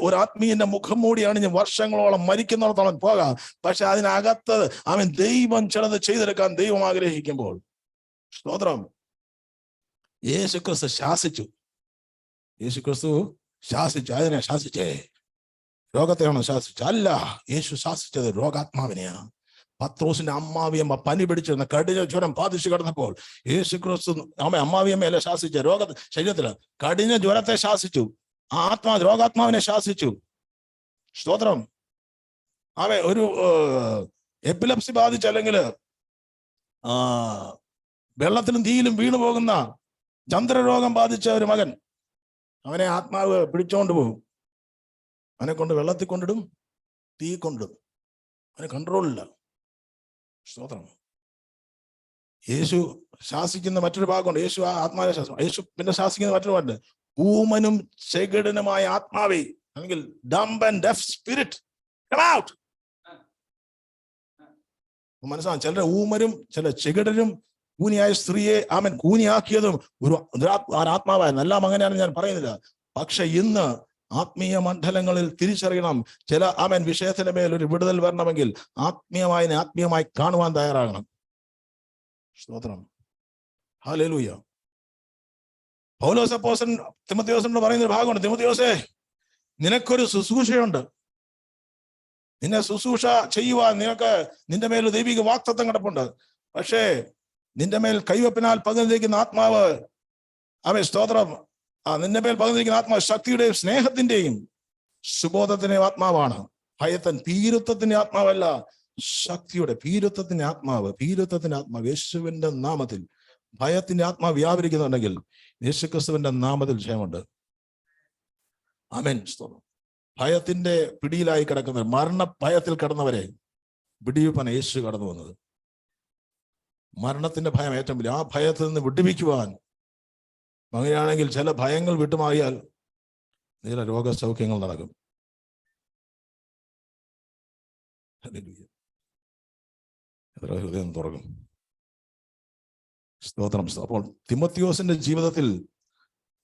ഒരു ആത്മീയന്റെ മുഖം മൂടിയാണ് ഞാൻ വർഷങ്ങളോളം മരിക്കുന്നിടത്തോളം പോകാം. പക്ഷെ അതിനകത്ത് ദൈവം ചിലത് ചെയ്തെടുക്കാൻ ദൈവം ആഗ്രഹിക്കുമ്പോൾ, സ്തോത്രം, യേശുക്രിസ്തു ശാസിച്ചു. അതിനെ ശാസിച്ചേ? രോഗത്തെയാണോ ശാസിച്ചു? അല്ല, യേശു ശാസിച്ചത് രോഗാത്മാവിനെയാണ്. പത്രോസിന്റെ അമ്മാവിയമ്മ പനി പിടിച്ചിരുന്ന കഠിന ജ്വരം ബാധിച്ചു കിടന്നപ്പോൾ യേശുക്രിസ്തു അമ്മാവിയമ്മയല്ല ശാസിച്ച, ശരീരത്തില് കഠിന ജ്വരത്തെ ശാസിച്ചു. രോഗാത്മാവിനെ ശാസിച്ചു. സ്തോത്രം. ഒരു എപ്പിലെപ്സി ബാധിച്ച് അല്ലെങ്കിൽ വെള്ളത്തിലും തീയിലും വീണു പോകുന്ന ചന്ദ്രരോഗം ബാധിച്ച ഒരു മകൻ, അവനെ ആത്മാവ് പിടിച്ചോണ്ട് പോകും. അവനെ കൊണ്ട് വെള്ളത്തിൽ കൊണ്ടിടും, തീ കൊണ്ടിടും. അവന് കൺട്രോളില്ല. സ്തോത്രം. യേശു ശാസിക്കുന്ന മറ്റൊരു ഭാഗമുണ്ട്. യേശു ആ ആത്മാവിനെ ശാസിക്കും. യേശു പിന്നെ ശാസിക്കുന്ന മറ്റൊരു ഭാഗമുണ്ട്. ഊമനും ചെകിടനുമായ ആത്മാവേ, അല്ലെങ്കിൽ dumb and deaf spirit, come out. മനസ്സിലാവും. ചിലർ ഊമരും ചില ചെകിടരും കൂനിയായ സ്ത്രീയെ കൂനിയാക്കിയതും ഒരു ആത്മാവായിരുന്നു. എല്ലാം അങ്ങനെയാണ് ഞാൻ പറയുന്നില്ല. പക്ഷെ ഇന്ന് ആത്മീയ മണ്ഡലങ്ങളിൽ തിരിച്ചറിയണം, ചില വിഷയത്തിന് മേൽ ഒരു വിടുതൽ വരണമെങ്കിൽ ആത്മീയമായി കാണുവാൻ തയ്യാറാകണം. സ്തോത്രം. ഹല്ലേലൂയ. പൗലോസ് അപ്പോസ്തലൻ തിമോഥെയോസിനോട് പറയുന്ന ഒരു ഭാഗമുണ്ട്. തിമോഥെയോസേ, നിനക്കൊരു ശുശ്രൂഷയുണ്ട്. നിന്നെ ശുശ്രൂഷ ചെയ്യുവാൻ നിന്റെ മേൽ ദൈവിക വാക്തത്വം കിടപ്പുണ്ട്. പക്ഷേ നിന്റെ മേൽ കൈവപ്പിനാൽ പകർന്നിരിക്കുന്ന ആത്മാവ്, സ്തോത്രം, നിന്റെ മേൽ പകർന്നിരിക്കുന്ന ആത്മാവ് ശക്തിയുടെയും സ്നേഹത്തിന്റെയും സുബോധത്തിന്റെയും ആത്മാവാണ്. ഭീരുത്വത്തിന്റെ ആത്മാവല്ല, ശക്തിയുടെ ഭീരുത്വത്തിന്റെ ആത്മാവ്. യേശുവിന്റെ നാമത്തിൽ ഭയത്തിന്റെ ആത്മാവ് വ്യാപരിക്കുന്നുണ്ടെങ്കിൽ യേശുക്രിസ്തുവിന്റെ നാമത്തിൽ ജയമുണ്ട്. ആമേൻ. സ്തോത്രം. ഭയത്തിന്റെ പിടിയിലായി കിടക്കുന്നവർ, മരണ ഭയത്തിൽ കിടന്നവരെ വിടിവിപ്പാൻ യേശു കടന്നു വന്നത്. മരണത്തിന്റെ ഭയം ഏറ്റവും വലിയ, ആ ഭയത്തിൽ നിന്ന് വിടുവിക്കുവാൻ. അങ്ങനെയാണെങ്കിൽ ചില ഭയങ്ങൾ വിട്ടുമാറിയാൽ ചില രോഗസൗഖ്യങ്ങൾ നടക്കും. എത്ര ഹൃദയം തുറക്കും. സ്തോത്രം. അപ്പോൾ തിമോഥെയോസിന്റെ ജീവിതത്തിൽ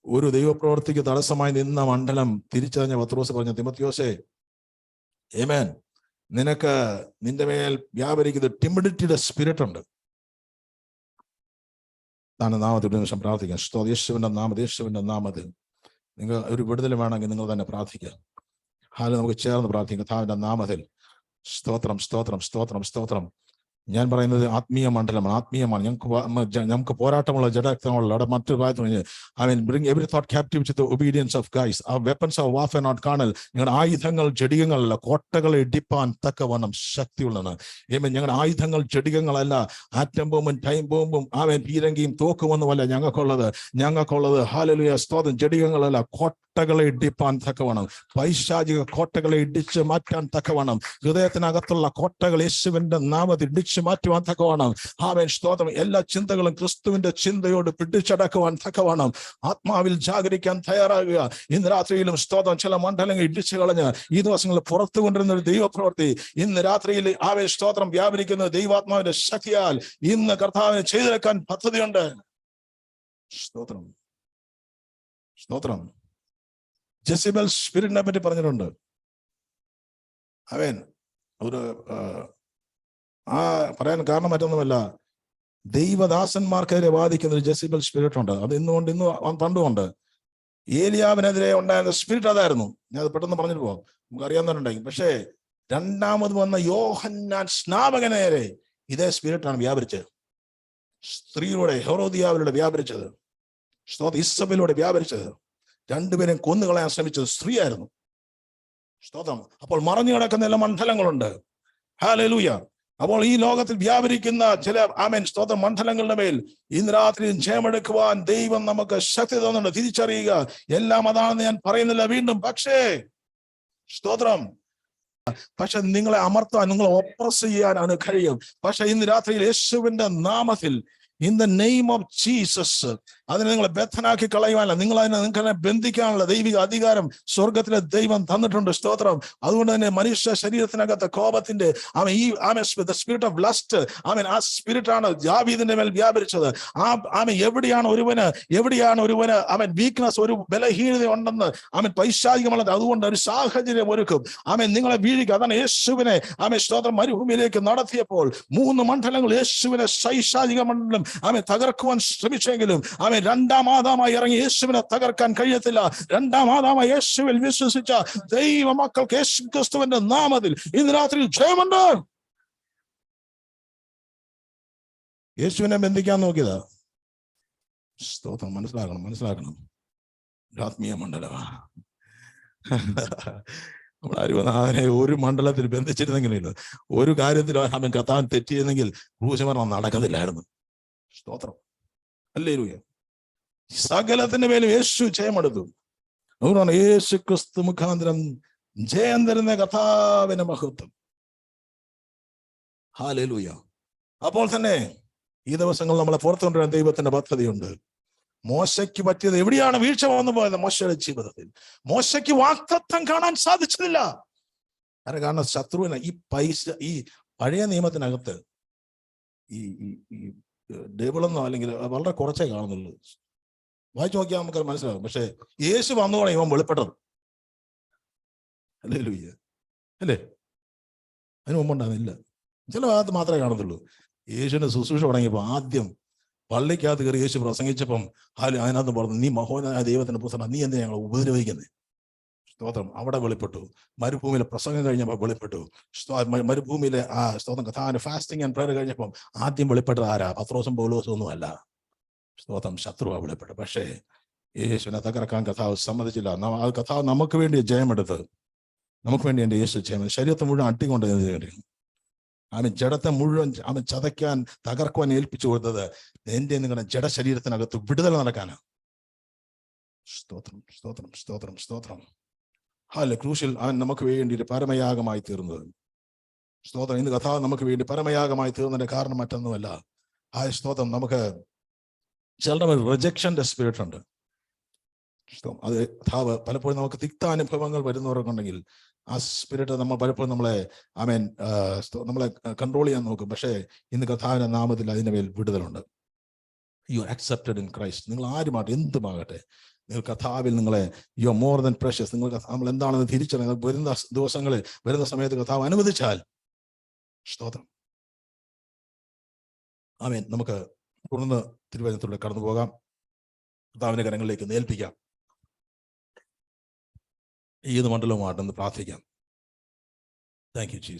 ഒരു ദൈവപ്രവർത്തിക്ക് തടസ്സമായി നിന്ന മണ്ഡലം തിരിച്ചറിഞ്ഞ പത്രോസ് പറഞ്ഞ, തിമോഥെയോസേ, ആമേൻ, നിന്റെ മേൽ വ്യാപരിക്കുന്ന ടിമിഡിറ്റിയുടെ സ്പിരിറ്റ് ഉണ്ട്. താൻ നാമത്തിൽ നിമിഷം പ്രാർത്ഥിക്കാം. യേശുവിന്റെ നാമത്തിൽ നിങ്ങൾ ഒരു വിടുതൽ വേണമെങ്കിൽ നിങ്ങൾ തന്നെ പ്രാർത്ഥിക്കുക. നമുക്ക് ചേർന്ന് പ്രാർത്ഥിക്കാം. കർത്താവിന്റെ നാമത്തിൽ സ്തോത്രം, സ്തോത്രം, സ്തോത്രം, സ്തോത്രം. ഞാൻ പറയുന്നത് ആത്മീയ മണ്ഡലമാണ്, ആത്മീയമാണ്. ഞങ്ങൾക്ക് പോരാട്ടമുള്ള ജഡരക്തമുള്ള അവിടെ മറ്റൊരു ഭാഗത്ത് bring every thought captive to the obedience of Christ. Our weapons of warfare not carnal. ഞങ്ങളുടെ ആയുധങ്ങൾ ജഡികങ്ങളല്ല, കോട്ടകളെ ഇടിപ്പാൻ തക്കവണ്ണം ശക്തിയുള്ളതാണ്. ഞങ്ങളുടെ ആയുധങ്ങൾ ജഡികങ്ങളല്ല, ആറ്റം ബോംബും ടൈം ബോംബും പീരങ്കിയും തോക്കുമൊന്നുമല്ല ഞങ്ങൾക്കുള്ളത്. ഹല്ലേലൂയ, സ്തോത്രം. ജഡികങ്ങളല്ല, കോട്ടകളെ ഇടിപ്പാൻ തക്കവണ്ണം, പൈശാചിക കോട്ടകളെ ഇടിച്ച് മാറ്റാൻ തക്കവണ്ണം, ഹൃദയത്തിനകത്തുള്ള കോട്ടകൾ യേശുവിന്റെ നാമത്തിൽ ഇടിച്ച് മാറ്റുവാൻ തക്കവണ്ണം. സ്തോത്രം. എല്ലാ ചിന്തകളും ക്രിസ്തുവിന്റെ ചിന്തയോട് പിടിച്ചടക്കുവാൻ തക്കവണ്ണം ആത്മാവിൽ ജാഗരിക്കാൻ തയ്യാറാകുക. ഇന്ന് രാത്രിയിലും സ്തോത്രം, ചില മണ്ഡലങ്ങൾ ഇടിച്ചു കളഞ്ഞ് ഈ ദിവസങ്ങളിൽ പുറത്തു കൊണ്ടിരുന്ന ഒരു ദൈവപ്രവൃത്തി ഇന്ന് രാത്രിയിൽ സ്തോത്രം വ്യാപരിക്കുന്ന ദൈവാത്മാവിന്റെ ശക്തിയാൽ ഇന്ന് കർത്താവിനെ ചെയ്തെടുക്കാൻ പദ്ധതിയുണ്ട്. സ്തോത്രം, സ്തോത്രം. ജെസിബൽ സ്പിരിറ്റിനെ പറ്റി പറഞ്ഞിട്ടുണ്ട്. ഒരു പറയാൻ കാരണം മറ്റൊന്നുമല്ല, ദൈവദാസന്മാർക്കെതിരെ വാദിക്കുന്ന ഒരു ജെസിബൽ സ്പിരിറ്റ് ഉണ്ട്. അത് ഇന്ന് പണ്ടുമുണ്ട്. ഏലിയാവിനെതിരെ ഉണ്ടായിരുന്ന സ്പിരിറ്റ് അതായിരുന്നു. ഞാൻ അത് പെട്ടെന്ന് പറഞ്ഞിട്ട് പോകാം, നമുക്ക് അറിയാവുന്നവരുണ്ടായിരിക്കും. പക്ഷേ രണ്ടാമത് വന്ന യോഹന്നാൻ സ്നാപകന് നേരെ ഇതേ സ്പിരിറ്റാണ് വ്യാപരിച്ചത്. സ്ത്രീയുടെ ഹെറോദിയാവിലൂടെ വ്യാപരിച്ചത്, ഇസബേലിലൂടെ വ്യാപരിച്ചത്. രണ്ടുപേരും കൊന്നുകളയാൻ ശ്രമിച്ചത് സ്ത്രീയായിരുന്നു. സ്തോത്രം. അപ്പോൾ മറഞ്ഞു കിടക്കുന്ന എല്ലാ മണ്ഡലങ്ങളുണ്ട്. ഹല്ലേലൂയ. അപ്പോൾ ഈ ലോകത്തിൽ വ്യാപരിക്കുന്ന ചില സ്തോത്രം മണ്ഡലങ്ങളുടെ മേൽ ഇന്ന് രാത്രി ജയമെടുക്കുവാൻ ദൈവം നമുക്ക് ശക്തി തന്നുണ്ട്. തിരിച്ചറിയുക. എല്ലാം അതാണെന്ന് ഞാൻ പറയുന്നില്ല വീണ്ടും. പക്ഷെ നിങ്ങളെ അമർത്താൻ, നിങ്ങളെ ഒപ്രസ് ചെയ്യാനാണ് കഴിയും. പക്ഷെ ഇന്ന് രാത്രിയിൽ യേശുവിന്റെ നാമത്തിൽ, in the name of Jesus, അതിനെ നിങ്ങളെ ബദ്ധനാക്കി കളയുവാനല്ല, നിങ്ങൾക്ക് ബന്ധിക്കാനുള്ള ദൈവിക അധികാരം സ്വർഗത്തിലെ ദൈവം തന്നിട്ടുണ്ട്. സ്തോത്രം. അതുകൊണ്ട് തന്നെ മനുഷ്യ ശരീരത്തിനകത്ത് കോപത്തിന്റെ സ്പിരിറ്റ് ഓഫ് ലസ്റ്റ്, ആ സ്പിരിറ്റാണ് ദാവീദിന്റെ മേൽ വ്യാപരിച്ചത്. എവിടെയാണ് ഒരുവന് വീക്ക്നെസ്, ഒരു ബലഹീനത ഉണ്ടെന്ന് പൈശാചികമുള്ളത്, അതുകൊണ്ട് ഒരു സാഹചര്യം ഒരുക്കും. നിങ്ങളെ വീഴിക്കുക. അതാണ് യേശുവിനെ സ്തോത്രം മരുഭൂമിയിലേക്ക് നടത്തിയപ്പോൾ 3 മണ്ഡലങ്ങൾ യേശുവിനെ പൈശാചിക മണ്ഡലം തകർക്കുവാൻ ശ്രമിച്ചെങ്കിലും രണ്ടാം ആദാമായി ഇറങ്ങി യേശുവിനെ തകർക്കാൻ കഴിയത്തില്ല. രണ്ടാം ആദാമായി യേശുവിൽ വിശ്വസിച്ച ദൈവ മക്കൾക്ക് യേശു ക്രിസ്തുവിന്റെ നാമത്തിൽ ഇന്ന് രാത്രി ജയമുണ്ട്. യേശുവിനെ ബന്ധിക്കാൻ നോക്കിയതാ. സ്തോത്രം. മനസ്സിലാക്കണം ആത്മീയ മണ്ഡലമാണ്. നമ്മളാരും ഒരു മണ്ഡലത്തിൽ ബന്ധിച്ചിരുന്നെങ്കിലും ഒരു കാര്യത്തിൽ അവൻ കത്താൻ തെറ്റിയിരുന്നെങ്കിൽ ക്രൂശമരണം നടക്കത്തില്ലായിരുന്നു. സ്തോത്രം. ഹല്ലേലൂയ. സകലത്തിന്റെ മേലും യേശു ജയമെടുത്തു. അതുകൊണ്ടാണ് യേശു ക്രിസ്തു മുഖാന്തരം ജയം തരുന്ന കർത്താവിന്റെ മഹത്വം. ഹല്ലേലൂയ. അപ്പോൾ തന്നെ ഈ ദിവസങ്ങൾ നമ്മളെ പുറത്തുകൊണ്ടുവരാൻ ദൈവത്തിന്റെ പദ്ധതിയുണ്ട്. മോശയ്ക്ക് പറ്റിയത് എവിടെയാണ് വീഴ്ച വന്നു പോയത്? മോശയുടെ ജീവിതത്തിൽ മോശയ്ക്ക് വാഗ്ദത്തം കാണാൻ സാധിച്ചതില്ല. കാരണം ശത്രുവിന് ഈ പഴയ നിയമത്തിനകത്ത് ഈ ഡബിളെന്നോ അല്ലെങ്കിൽ വളരെ കുറച്ചേ കാണുന്നുള്ളൂ. വായിച്ചു നോക്കിയാൽ നമുക്ക് മനസ്സിലാകും. പക്ഷെ യേശു വന്നോടെ ഇവൻ വെളിപ്പെട്ടത്. ഹല്ലേലൂയ. അല്ലേ? അതിന് മുമ്പുണ്ടാകുന്നില്ല. ചില ഭാഗത്ത് മാത്രമേ കാണത്തുള്ളൂ. യേശുവിന്റെ ശുശ്രൂഷ തുടങ്ങിയപ്പോൾ ആദ്യം പള്ളിക്കകത്ത് കയറി യേശു പ്രസംഗിച്ചപ്പം അതിനകത്ത് പറഞ്ഞു, നീ മഹോന്നതനായ ദൈവത്തിന്റെ പുത്രനാ, നീ എന്തിനാ ഞങ്ങൾ ഉപദ്രവിക്കുന്നത്? സ്തോത്രം. അവിടെ വെളിപ്പെട്ടു. മരുഭൂമിയിലെ പ്രസംഗം കഴിഞ്ഞപ്പോൾ വെളിപ്പെട്ടു. മരുഭൂമിയിലെ സ്തോത്രം കഥാന ഫാസ്റ്റിംഗ് ആൻഡ് പ്രയർ കഴിഞ്ഞപ്പം ആദ്യം വെളിപ്പെട്ടത് ആരാ? പത്രോസും പൗലോസും ഒന്നും അല്ല. സ്തോത്രം. ശത്രുവാ വെളിപ്പെട്ടു. പക്ഷേ യേശുവിനെ തകർക്കാൻ കഥാവ് സമ്മതിച്ചില്ല. ആ കഥാവ് നമുക്ക് വേണ്ടി ജയമെടുത്ത്, നമുക്ക് വേണ്ടി എൻ്റെ യേശു ജയം. ശരീരത്തെ മുഴുവൻ അട്ടിക്കൊണ്ട് ജഡത്തെ മുഴുവൻ ചതയ്ക്കാൻ, തകർക്കുവാൻ ഏൽപ്പിച്ചു കൊടുത്തത് എന്റെ നിങ്ങളുടെ ജഡ ശരീരത്തിനകത്ത് വിടുതൽ നടക്കാനാണ്. സ്തോത്രം, സ്തോത്രം, സ്തോത്രം, സ്തോത്രം. ക്രൂശിൽ അവൻ നമുക്ക് വേണ്ടി ഒരു പരമയാഗമായി തീർന്നത്. സ്തോത്രം. ഇന്ന് കഥാവ് നമുക്ക് വേണ്ടി പരമയാഗമായി തീർന്നതിന്റെ കാരണം മറ്റൊന്നുമല്ല. സ്തോത്രം. നമുക്ക് ചിലരുടെ റിജക്ഷന്റെ സ്പിരിറ്റ് ഉണ്ട്. അത് കഥാവ് പലപ്പോഴും നമുക്ക് തിക്താനുഭവങ്ങൾ വരുന്നവർക്കുണ്ടെങ്കിൽ ആ സ്പിരിറ്റ് നമ്മൾ പലപ്പോഴും നമ്മളെ കൺട്രോൾ ചെയ്യാൻ നോക്കും. പക്ഷേ ഇന്ന് കർത്താവിന്റെ നാമത്തിൽ അതിന്റെ മേൽ വിടുതലുണ്ട്. You are accepted in Christ. നിങ്ങൾ ആരുമായിട്ട് എന്തുമാകട്ടെ, നിങ്ങൾ കർത്താവിൽ you are more than precious. നമ്മൾ എന്താണെന്ന് തിരിച്ചറിയുന്നത് വരുന്ന ദിവസങ്ങളിൽ, വരുന്ന സമയത്ത് കർത്താവ് അനുവദിച്ചാൽ. സ്തോത്രം. ആമേൻ. നമുക്ക് തുടർന്ന് തിരുവചനത്തിലൂടെ കടന്നു പോകാം. കർത്താവിന്റെ കരങ്ങളിലേക്ക് ഏൽപ്പിക്കാം. ഏത് മണ്ഡലവുമായിട്ടൊന്ന് പ്രാർത്ഥിക്കാം. Thank you Jesus.